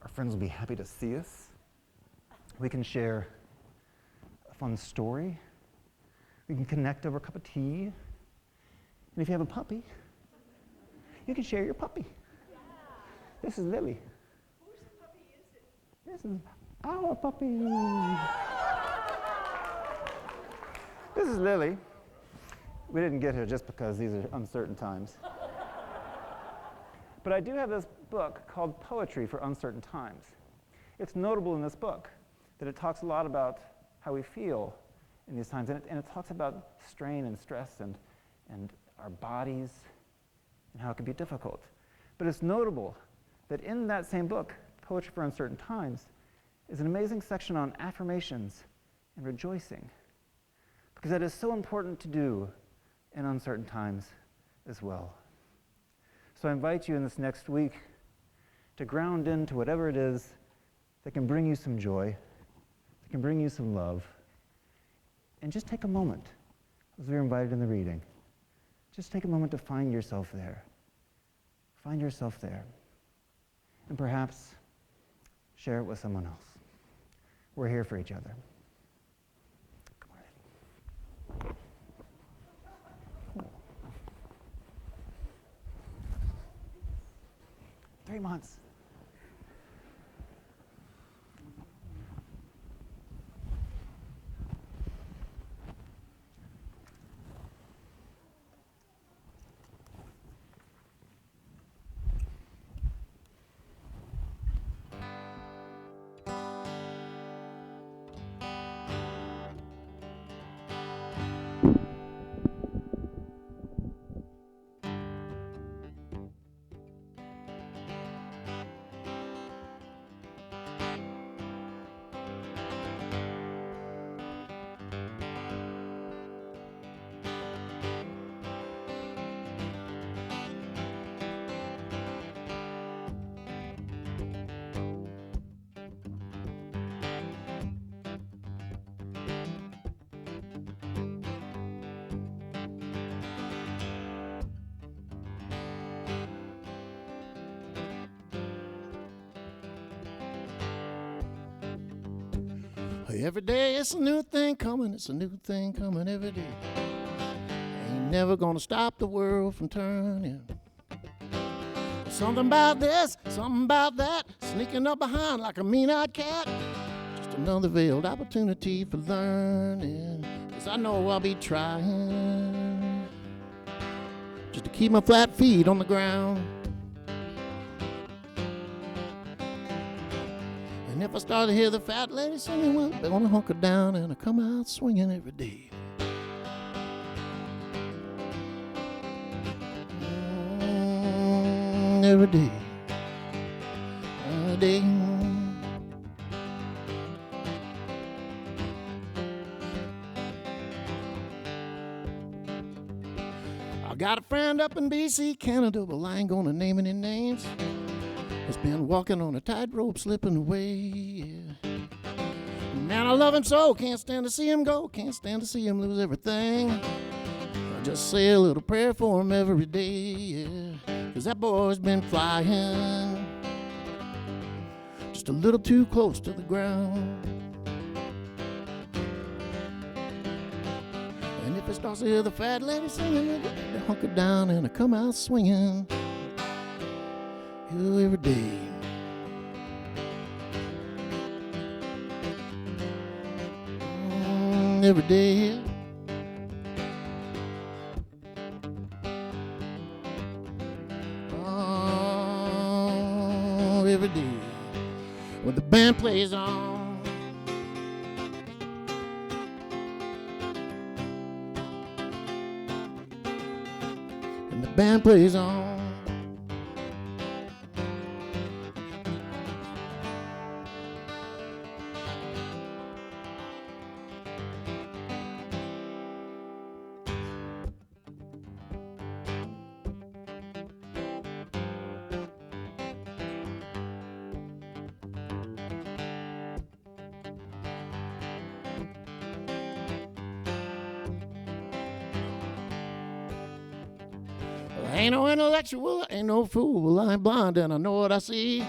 our friends will be happy to see us. We can share a fun story. We can connect over a cup of tea. And if you have a puppy, you can share your puppy. Yeah. This is Lily. Whose puppy is it? This is our puppy. This is Lily. We didn't get her just because these are uncertain times. But I do have this book called Poetry for Uncertain Times. It's notable in this book that it talks a lot about how we feel in these times, and it talks about strain and stress and our bodies and how it can be difficult. But it's notable that in that same book, Poetry for Uncertain Times, is an amazing section on affirmations and rejoicing, because that is so important to do in uncertain times as well. So I invite you in this next week to ground into whatever it is that can bring you some joy, that can bring you some love, and just take a moment, as we were invited in the reading, just take a moment to find yourself there. Find yourself there. And perhaps share it with someone else. We're here for each other. Come on. 3 months. Every day it's a new thing coming, it's a new thing coming every day. Ain't never gonna stop the world from turning. Something about this, something about that, sneaking up behind like a mean-eyed cat. Just another veiled opportunity for learning. 'Cause I know I'll be trying just to keep my flat feet on the ground. And if I start to hear the fat lady singing, well, I'm gonna hunker down and I come out swinging every day. Every day, every day. I got a friend up in BC, Canada, but I ain't gonna name any names. Has been walking on a tightrope, slipping away. Yeah. Man, I love him so, can't stand to see him go, can't stand to see him lose everything. I just say a little prayer for him every day, yeah. 'Cause that boy's been flying just a little too close to the ground. And if it starts to hear the fat lady singing, I hunker down and I come out swinging every day. Every day. Every day when the band plays on. And the band plays on. I ain't no intellectual, ain't no fool. Well, I'm blind and I know what I see.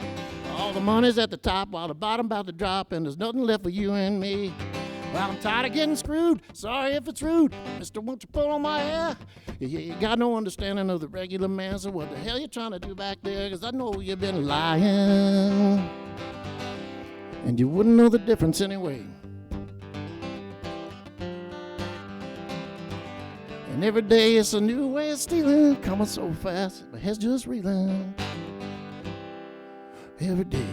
All the money's at the top while the bottom about to drop, and there's nothing left for you and me. Well, I'm tired of getting screwed. Sorry if it's rude. Mister, won't you pull on my hair? You got no understanding of the regular man, so what the hell you trying to do back there? 'Cause I know you've been lying, and you wouldn't know the difference anyway. And every day it's a new way of stealing, coming so fast, my head's just reeling. Every day.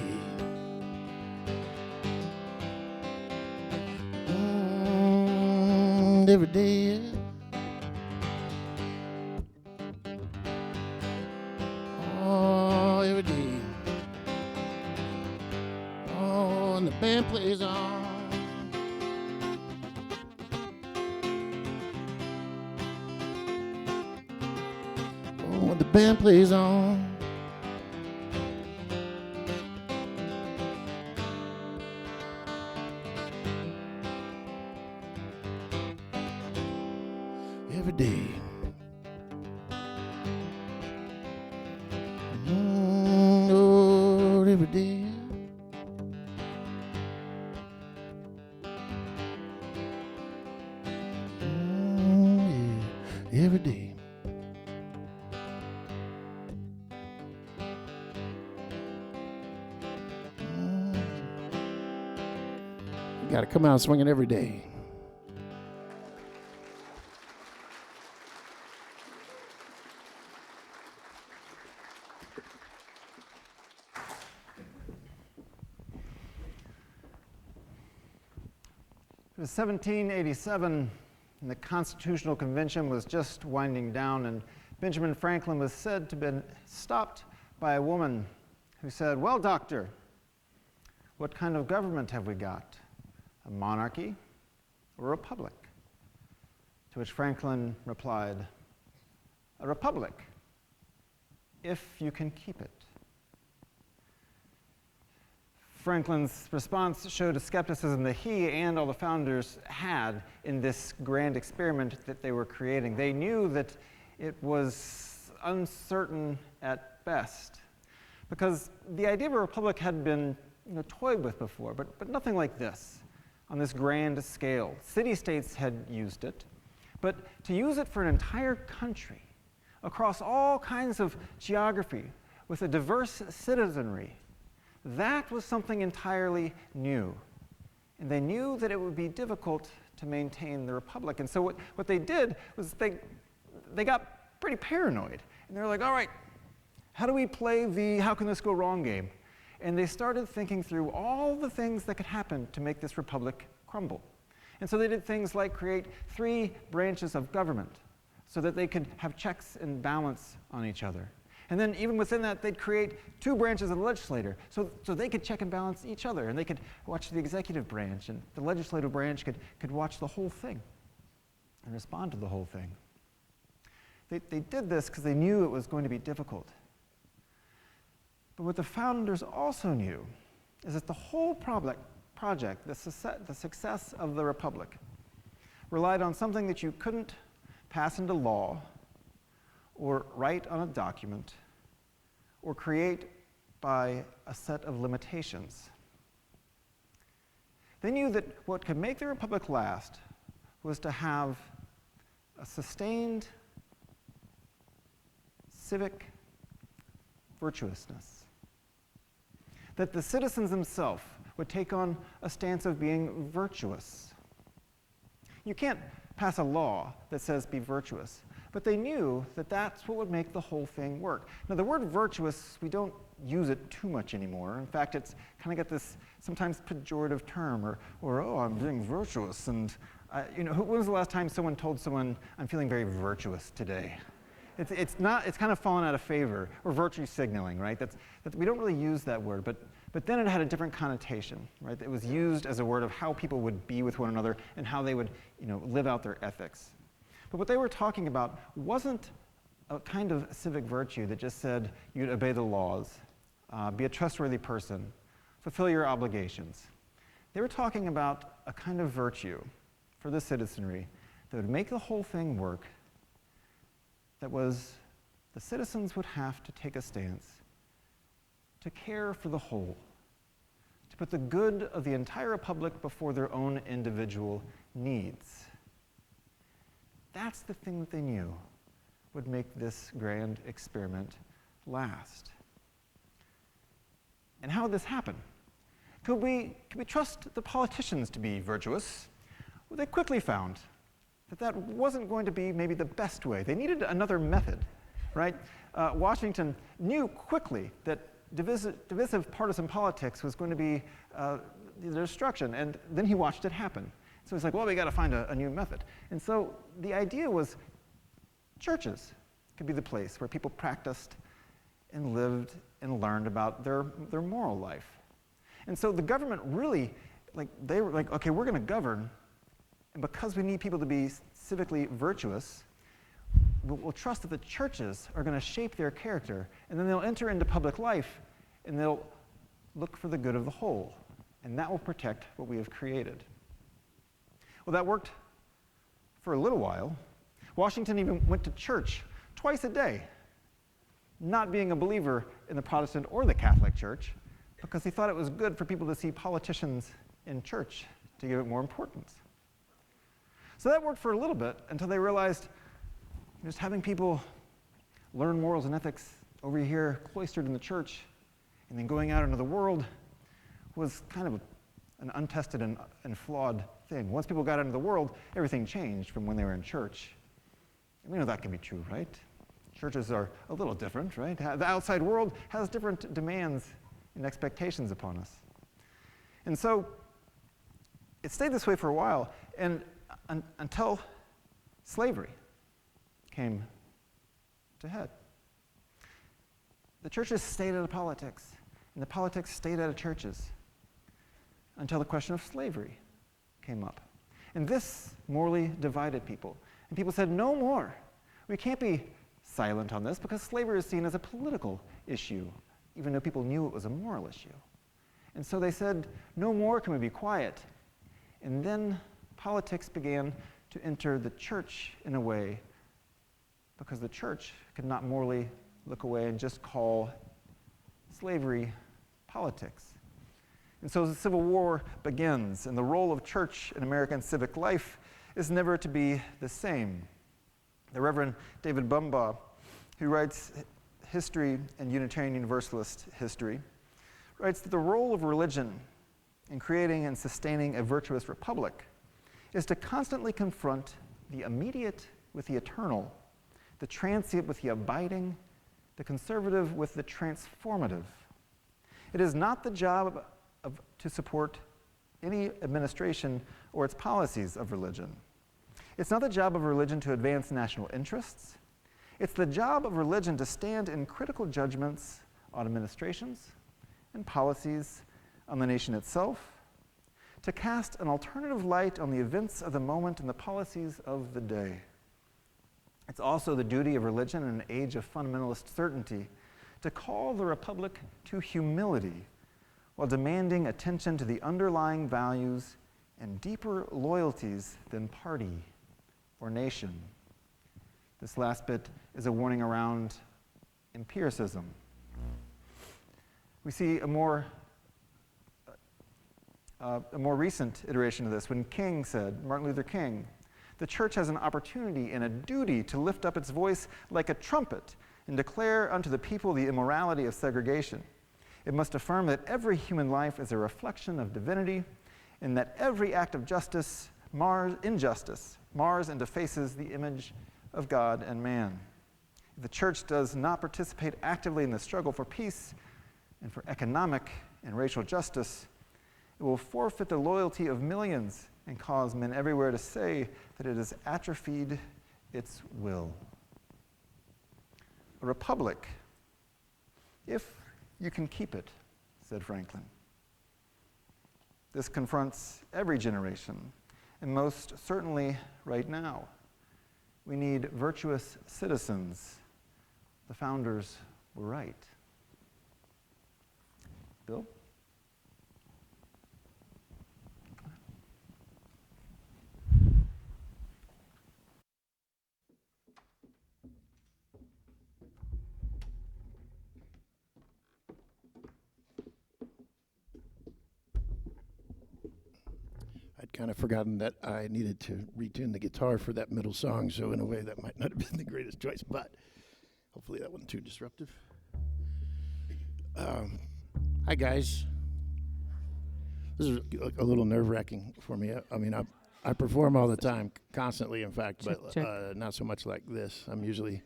Every day. Oh, every day. Oh, and the band plays on. When the band plays on. Every day. Oh, every day. Yeah, every day. Got to come out swinging every day. It was 1787, and the Constitutional Convention was just winding down, and Benjamin Franklin was said to have been stopped by a woman who said, "Well, doctor, what kind of government have we got? A monarchy or a republic?" To which Franklin replied, "A republic, if you can keep it." Franklin's response showed a skepticism that he and all the founders had in this grand experiment that they were creating. They knew that it was uncertain at best, because the idea of a republic had been toyed with before, but nothing like this. on this grand scale. City-states had used it, but to use it for an entire country, across all kinds of geography, with a diverse citizenry, that was something entirely new. And they knew that it would be difficult to maintain the republic. And so what they did was they got pretty paranoid. And they were like, all right, how do we play the how can this go wrong game? And they started thinking through all the things that could happen to make this republic crumble. And so they did things like create 3 branches of government so that they could have checks and balance on each other. And then even within that, they'd create 2 branches of the legislature so they could check and balance each other. And they could watch the executive branch, and the legislative branch could watch the whole thing and respond to the whole thing. They did this because they knew it was going to be difficult. But what the founders also knew is that the whole project, the success of the republic, relied on something that you couldn't pass into law or write on a document or create by a set of limitations. They knew that what could make the republic last was to have a sustained civic virtuousness. That the citizens themselves would take on a stance of being virtuous. You can't pass a law that says be virtuous, but they knew that that's what would make the whole thing work. Now, the word virtuous, we don't use it too much anymore. In fact, it's kind of got this sometimes pejorative term, or oh, I'm being virtuous. And when was the last time someone told someone, I'm feeling very virtuous today? It's kind of fallen out of favor, or virtue signaling, right? We don't really use that word, but then it had a different connotation, right? It was used as a word of how people would be with one another and how they would, live out their ethics. But what they were talking about wasn't a kind of civic virtue that just said you'd obey the laws, be a trustworthy person, fulfill your obligations. They were talking about a kind of virtue for the citizenry that would make the whole thing work. That was, the citizens would have to take a stance to care for the whole, to put the good of the entire republic before their own individual needs. That's the thing that they knew would make this grand experiment last. And how would this happen? Could we trust the politicians to be virtuous? Well, they quickly found that wasn't going to be maybe the best way. They needed another method, right? Washington knew quickly that divisive partisan politics was going to be the destruction, and then he watched it happen. So he's like, well, we got to find a new method. And so the idea was churches could be the place where people practiced and lived and learned about their moral life. And so the government really, they were like, okay, we're going to govern, and because we need people to be civically virtuous, we'll trust that the churches are going to shape their character, and then they'll enter into public life, and they'll look for the good of the whole, and that will protect what we have created. Well, that worked for a little while. Washington even went to church twice a day, not being a believer in the Protestant or the Catholic Church, because he thought it was good for people to see politicians in church to give it more importance. So that worked for a little bit until they realized just having people learn morals and ethics over here cloistered in the church and then going out into the world was kind of an untested and flawed thing. Once people got into the world, everything changed from when they were in church. And we know that can be true, right? Churches are a little different, right? The outside world has different demands and expectations upon us. And so it stayed this way for a while, and until slavery came to head. The churches stayed out of politics, and the politics stayed out of churches until the question of slavery came up. And this morally divided people. And people said, no more. We can't be silent on this because slavery is seen as a political issue, even though people knew it was a moral issue. And so they said, no more can we be quiet. And then politics began to enter the church in a way because the church could not morally look away and just call slavery politics. And so the Civil War begins, and the role of church in American civic life is never to be the same. The Reverend David Bumbaugh, who writes history and Unitarian Universalist history, writes that the role of religion in creating and sustaining a virtuous republic is to constantly confront the immediate with the eternal, the transient with the abiding, the conservative with the transformative. It is not the job to support any administration or its policies of religion. It's not the job of religion to advance national interests. It's the job of religion to stand in critical judgments on administrations and policies, on the nation itself, to cast an alternative light on the events of the moment and the policies of the day. It's also the duty of religion in an age of fundamentalist certainty to call the republic to humility while demanding attention to the underlying values and deeper loyalties than party or nation. This last bit is a warning around empiricism. We see a more recent iteration of this when King said, Martin Luther King, the church has an opportunity and a duty to lift up its voice like a trumpet and declare unto the people the immorality of segregation. It must affirm that every human life is a reflection of divinity and that every act of injustice mars and defaces the image of God and man. If the church does not participate actively in the struggle for peace and for economic and racial justice, it will forfeit the loyalty of millions and cause men everywhere to say that it has atrophied its will. A republic, if you can keep it, said Franklin. This confronts every generation, and most certainly right now. We need virtuous citizens. The founders were right. Bill? I'd kind of forgotten that I needed to retune the guitar for that middle song, so in a way that might not have been the greatest choice, but hopefully that wasn't too disruptive. Hi, guys. This is a little nerve-wracking for me. I mean, I perform all the time, constantly, in fact, but not so much like this. I'm usually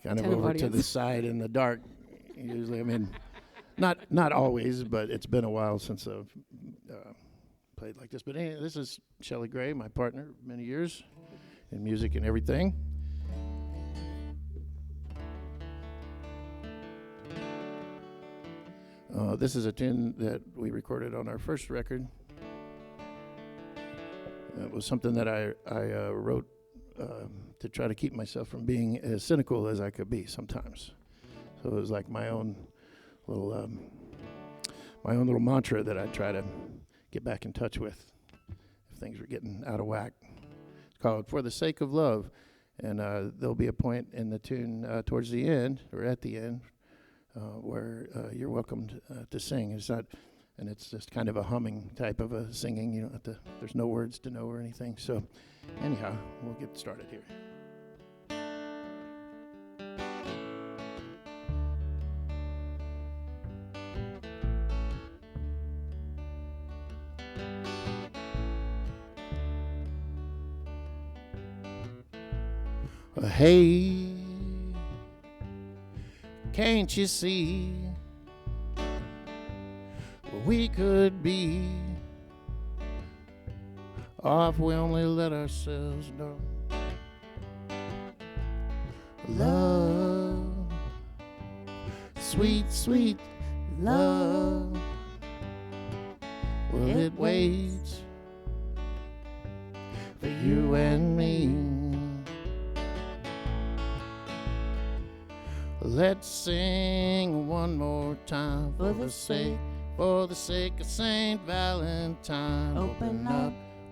kind of over to the side in the dark. Usually, I mean, not always, but it's been a while since I've played like this. But anyway, this is Shelley Gray, my partner, many years in music and everything. This is a tune that we recorded on our first record. It was something that I wrote to try to keep myself from being as cynical as I could be sometimes. So it was like my own little mantra that I try to get back in touch with if things were getting out of whack. It's called For the Sake of Love, and there'll be a point in the tune towards the end, or at the end, where you're welcome to sing. It's not, and it's just kind of a humming type of a singing. You don't have to, there's no words to know or anything. So anyhow, we'll get started here. Hey, can't you see where we could be if we only let ourselves know? Love, sweet, sweet love, well, it waits for you and me. Let's sing one more time for the sake of Saint Valentine.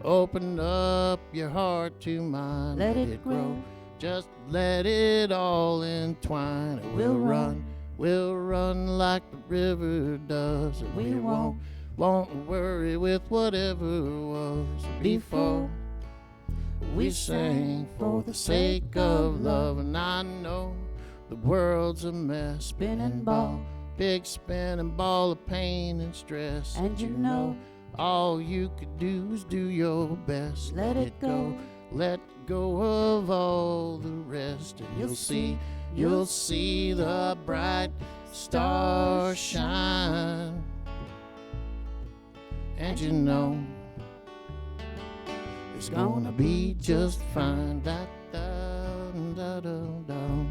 Open up your heart to mine. Let it grow. Just let it all entwine. We'll run like the river does. And we won't Won't worry with whatever was before. We sang for the sake of love, and I know the world's a mess. Spinning ball, big spinning ball of pain and stress. And you know, all you could do is do your best. Let it go, let go of all the rest, and you'll see the bright stars shine. And you know, it's gonna be just fine. Da da da da da,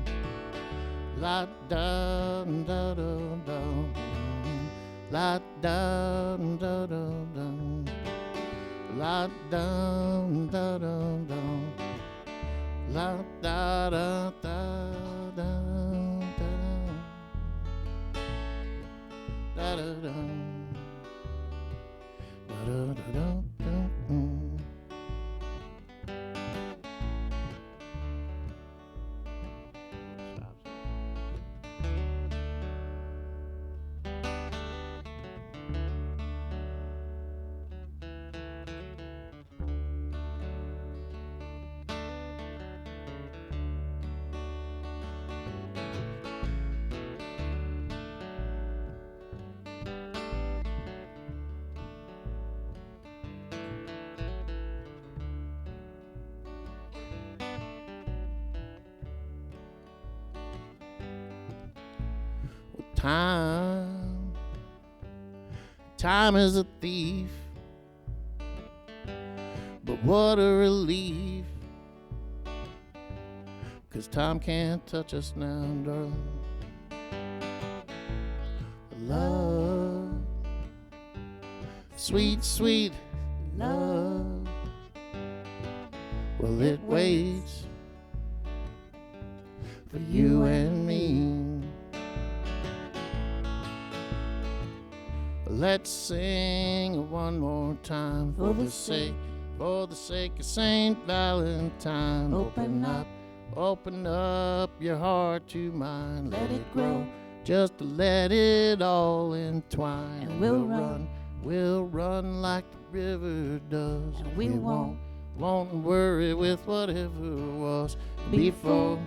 la da da da da, la da da da da, la da da da da, la da da da da da da da. Time is a thief, but what a relief, 'cause time can't touch us now, darling. Love, sweet, sweet love, well, it waits for you and me. Let's sing one more time for the sake of Saint Valentine. Open up your heart to mine. Let it grow, just to let it all entwine. And we'll run like the river does. And we won't worry with whatever was before.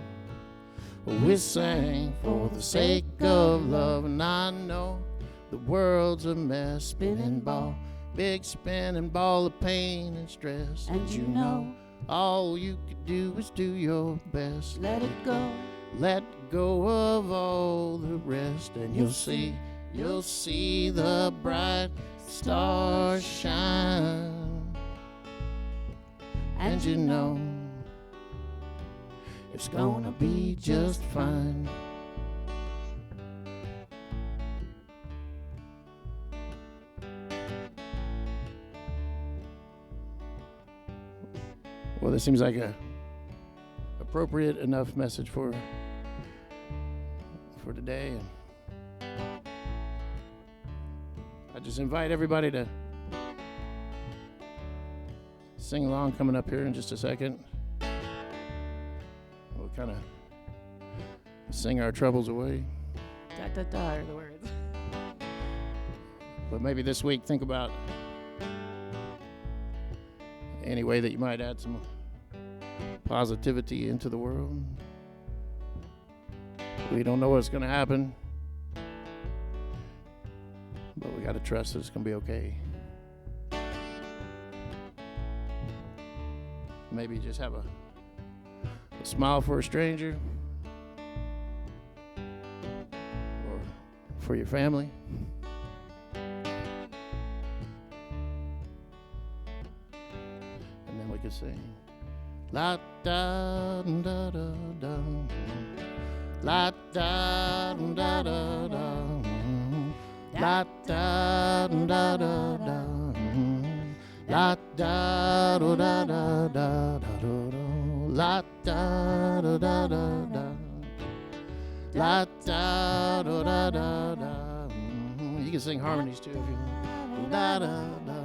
We sang for the sake of love, and I know the world's a mess. Spinning ball, big spinning ball of pain and stress. And you know, all you could do is do your best. Let it go, let go of all the rest, and you'll see the bright stars shine. And you know, it's gonna be just fine. Well, this seems like a appropriate enough message for today. And I just invite everybody to sing along coming up here in just a second. We'll kind of sing our troubles away. Da da da are the words. But maybe this week think about any way that you might add some positivity into the world. We don't know what's going to happen, but we got to trust that it's going to be okay. Maybe just have a smile for a stranger or for your family. And then we could sing la da da da da, la da da da da, la da da da da, la da da da da da, la da da da da, la da da da da. You can sing harmonies too if you want. Da da da,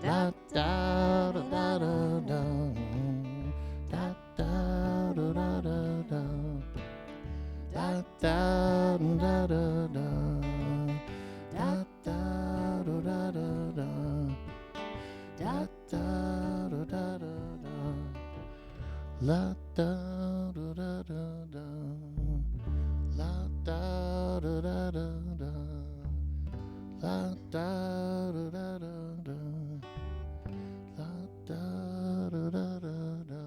da da da da da, da da da da da, da da da da da, da da. da da da da. La da da da da da. La da da da da da. La da da da da da.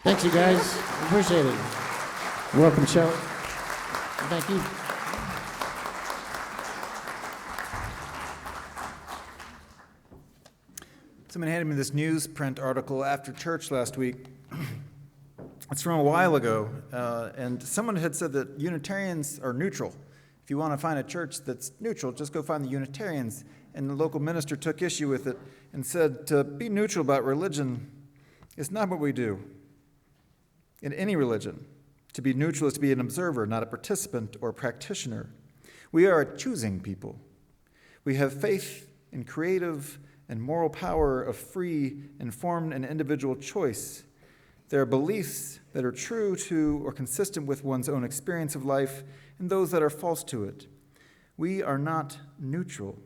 Thanks, you guys. Appreciate it. Welcome, Shelley. Thank you. Someone handed me this newsprint article after church last week. It's from a while ago, and someone had said that Unitarians are neutral. If you want to find a church that's neutral, just go find the Unitarians. And the local minister took issue with it and said to be neutral about religion is not what we do. In any religion, to be neutral is to be an observer, not a participant or practitioner. We are a choosing people. We have faith in creative and moral power of free, informed, and individual choice. There are beliefs that are true to or consistent with one's own experience of life and those that are false to it. We are not neutral.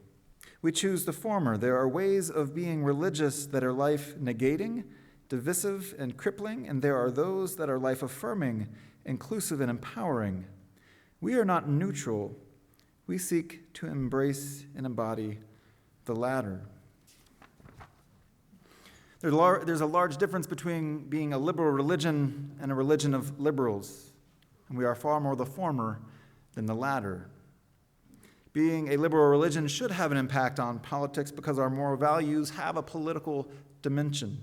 We choose the former. There are ways of being religious that are life-negating, divisive, and crippling, and there are those that are life-affirming, inclusive, and empowering. We are not neutral. We seek to embrace and embody the latter. There's a large difference between being a liberal religion and a religion of liberals, and we are far more the former than the latter. Being a liberal religion should have an impact on politics because our moral values have a political dimension.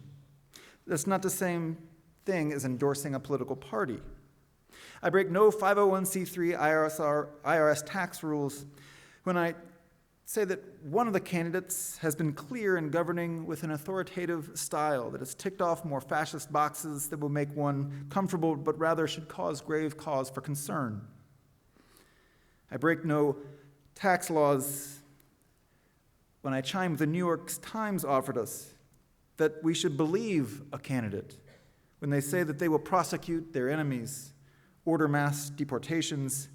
That's not the same thing as endorsing a political party. I break no 501c3 IRS tax rules when I say that one of the candidates has been clear in governing with an authoritative style that has ticked off more fascist boxes that will make one comfortable, but rather should cause grave cause for concern. I break no tax laws when I chime with the New York Times offered us that we should believe a candidate when they say that they will prosecute their enemies, order mass deportations,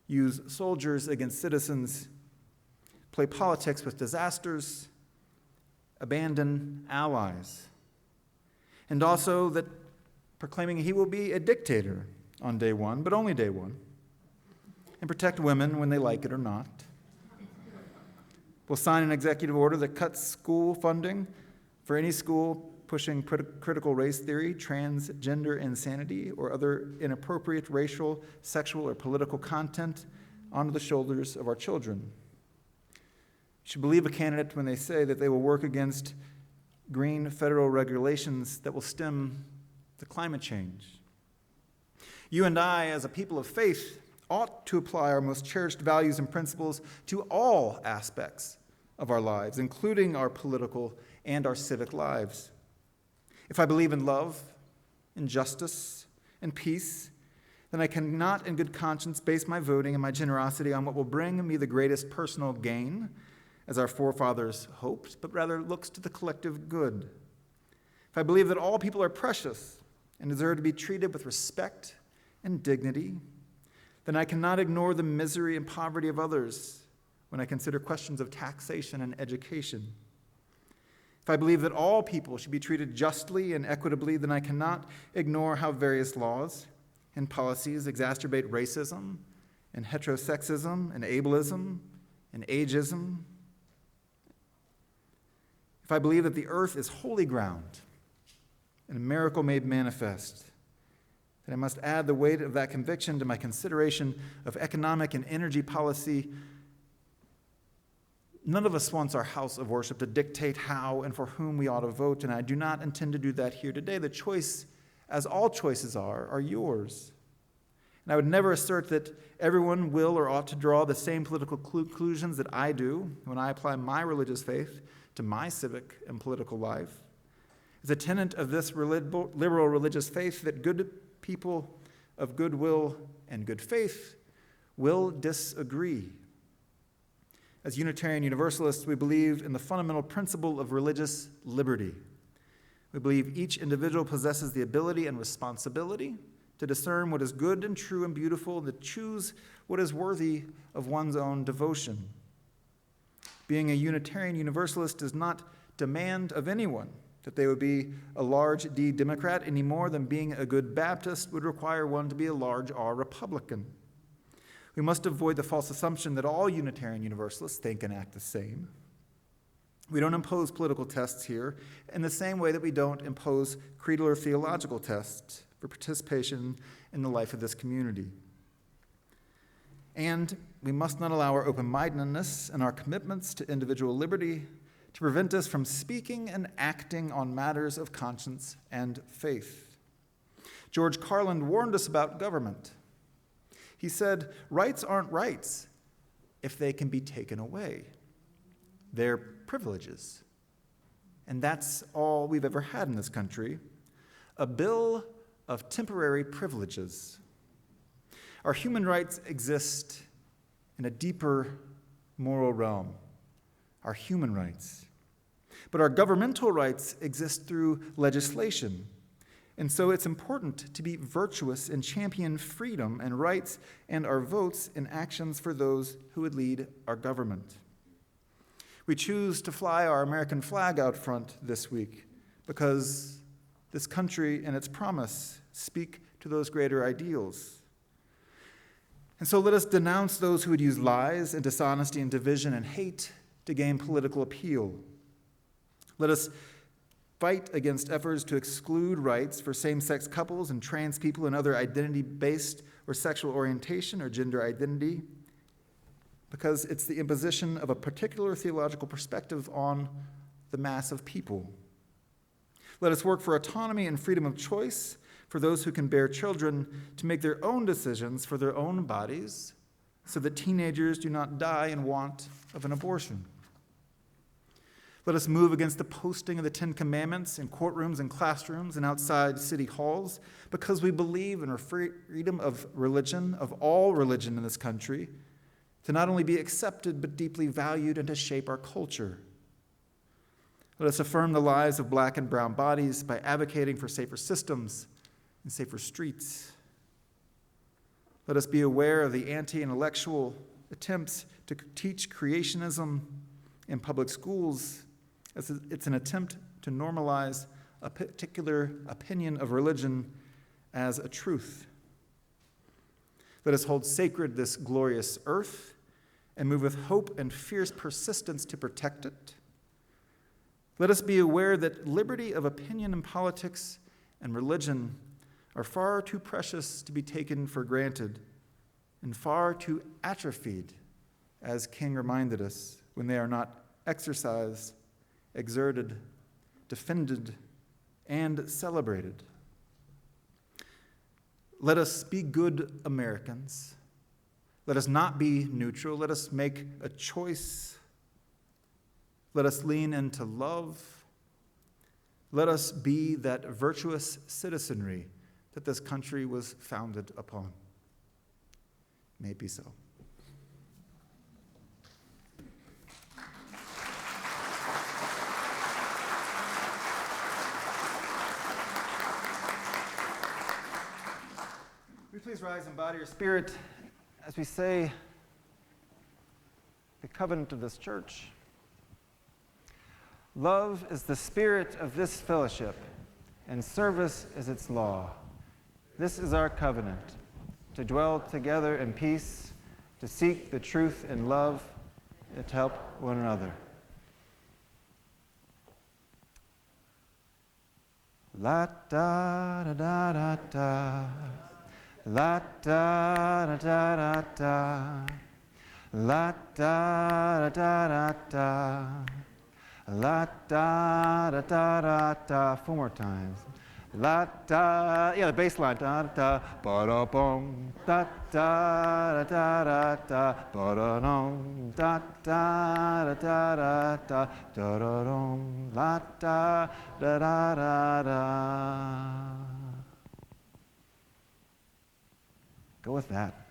use soldiers against citizens, play politics with disasters, abandon allies, and also that proclaiming he will be a dictator on day one, but only day one, and protect women when they like it or not. We'll sign an executive order that cuts school funding for any school pushing critical race theory, transgender insanity, or other inappropriate racial, sexual, or political content onto the shoulders of our children. You should believe a candidate when they say that they will work against green federal regulations that will stem the climate change. You and I, as a people of faith, ought to apply our most cherished values and principles to all aspects of our lives, including our political and our civic lives. If I believe in love, in justice, and peace, then I cannot in good conscience base my voting and my generosity on what will bring me the greatest personal gain, as our forefathers hoped, but rather looks to the collective good. If I believe that all people are precious and deserve to be treated with respect and dignity, then I cannot ignore the misery and poverty of others when I consider questions of taxation and education. If I believe that all people should be treated justly and equitably, then I cannot ignore how various laws and policies exacerbate racism and heterosexism and ableism and ageism. If I believe that the earth is holy ground and a miracle made manifest, then I must add the weight of that conviction to my consideration of economic and energy policy. None of us wants our house of worship to dictate how and for whom we ought to vote, and I do not intend to do that here today. The choice, as all choices are yours. And I would never assert that everyone will or ought to draw the same political conclusions that I do when I apply my religious faith to my civic and political life. It's a tenet of this liberal religious faith that good people of goodwill and good faith will disagree. As Unitarian Universalists, we believe in the fundamental principle of religious liberty. We believe each individual possesses the ability and responsibility to discern what is good and true and beautiful, and to choose what is worthy of one's own devotion. Being a Unitarian Universalist does not demand of anyone that they would be a large D Democrat any more than being a good Baptist would require one to be a large R Republican. We must avoid the false assumption that all Unitarian Universalists think and act the same. We don't impose political tests here in the same way that we don't impose creedal or theological tests for participation in the life of this community. And we must not allow our open-mindedness and our commitments to individual liberty to prevent us from speaking and acting on matters of conscience and faith. George Carlin warned us about government. He said, rights aren't rights if they can be taken away. They're privileges. And that's all we've ever had in this country, a bill of temporary privileges. Our human rights exist in a deeper moral realm, our human rights. But our governmental rights exist through legislation. And so it's important to be virtuous and champion freedom and rights and our votes in actions for those who would lead our government. We choose to fly our American flag out front this week because this country and its promise speak to those greater ideals. And so let us denounce those who would use lies and dishonesty and division and hate to gain political appeal. Let us fight against efforts to exclude rights for same-sex couples and trans people and other identity-based or sexual orientation or gender identity, because it's the imposition of a particular theological perspective on the mass of people. Let us work for autonomy and freedom of choice for those who can bear children to make their own decisions for their own bodies so that teenagers do not die in want of an abortion. Let us move against the posting of the Ten Commandments in courtrooms and classrooms and outside city halls because we believe in our freedom of religion, of all religion in this country, to not only be accepted but deeply valued and to shape our culture. Let us affirm the lives of black and brown bodies by advocating for safer systems and safer streets. Let us be aware of the anti-intellectual attempts to teach creationism in public schools as it's an attempt to normalize a particular opinion of religion as a truth. Let us hold sacred this glorious earth and move with hope and fierce persistence to protect it. Let us be aware that liberty of opinion in politics and religion are far too precious to be taken for granted and far too atrophied, as King reminded us, when they are not exercised, exerted, defended, and celebrated. Let us be good Americans. Let us not be neutral. Let us make a choice. Let us lean into love. Let us be that virtuous citizenry that this country was founded upon. May it be so. Will you please rise in body or spirit as we say the covenant of this church? Love is the spirit of this fellowship, and service is its law. This is our covenant, to dwell together in peace, to seek the truth in love, and to help one another. La da da da da da, la da da da da da, la da da da da, la da da da da da. 4 more times. La da, yeah, the bass line. Da da ba da bum, da da da da da, ba da dum, da da da da da, da da dum, la da da da da da. Go with that.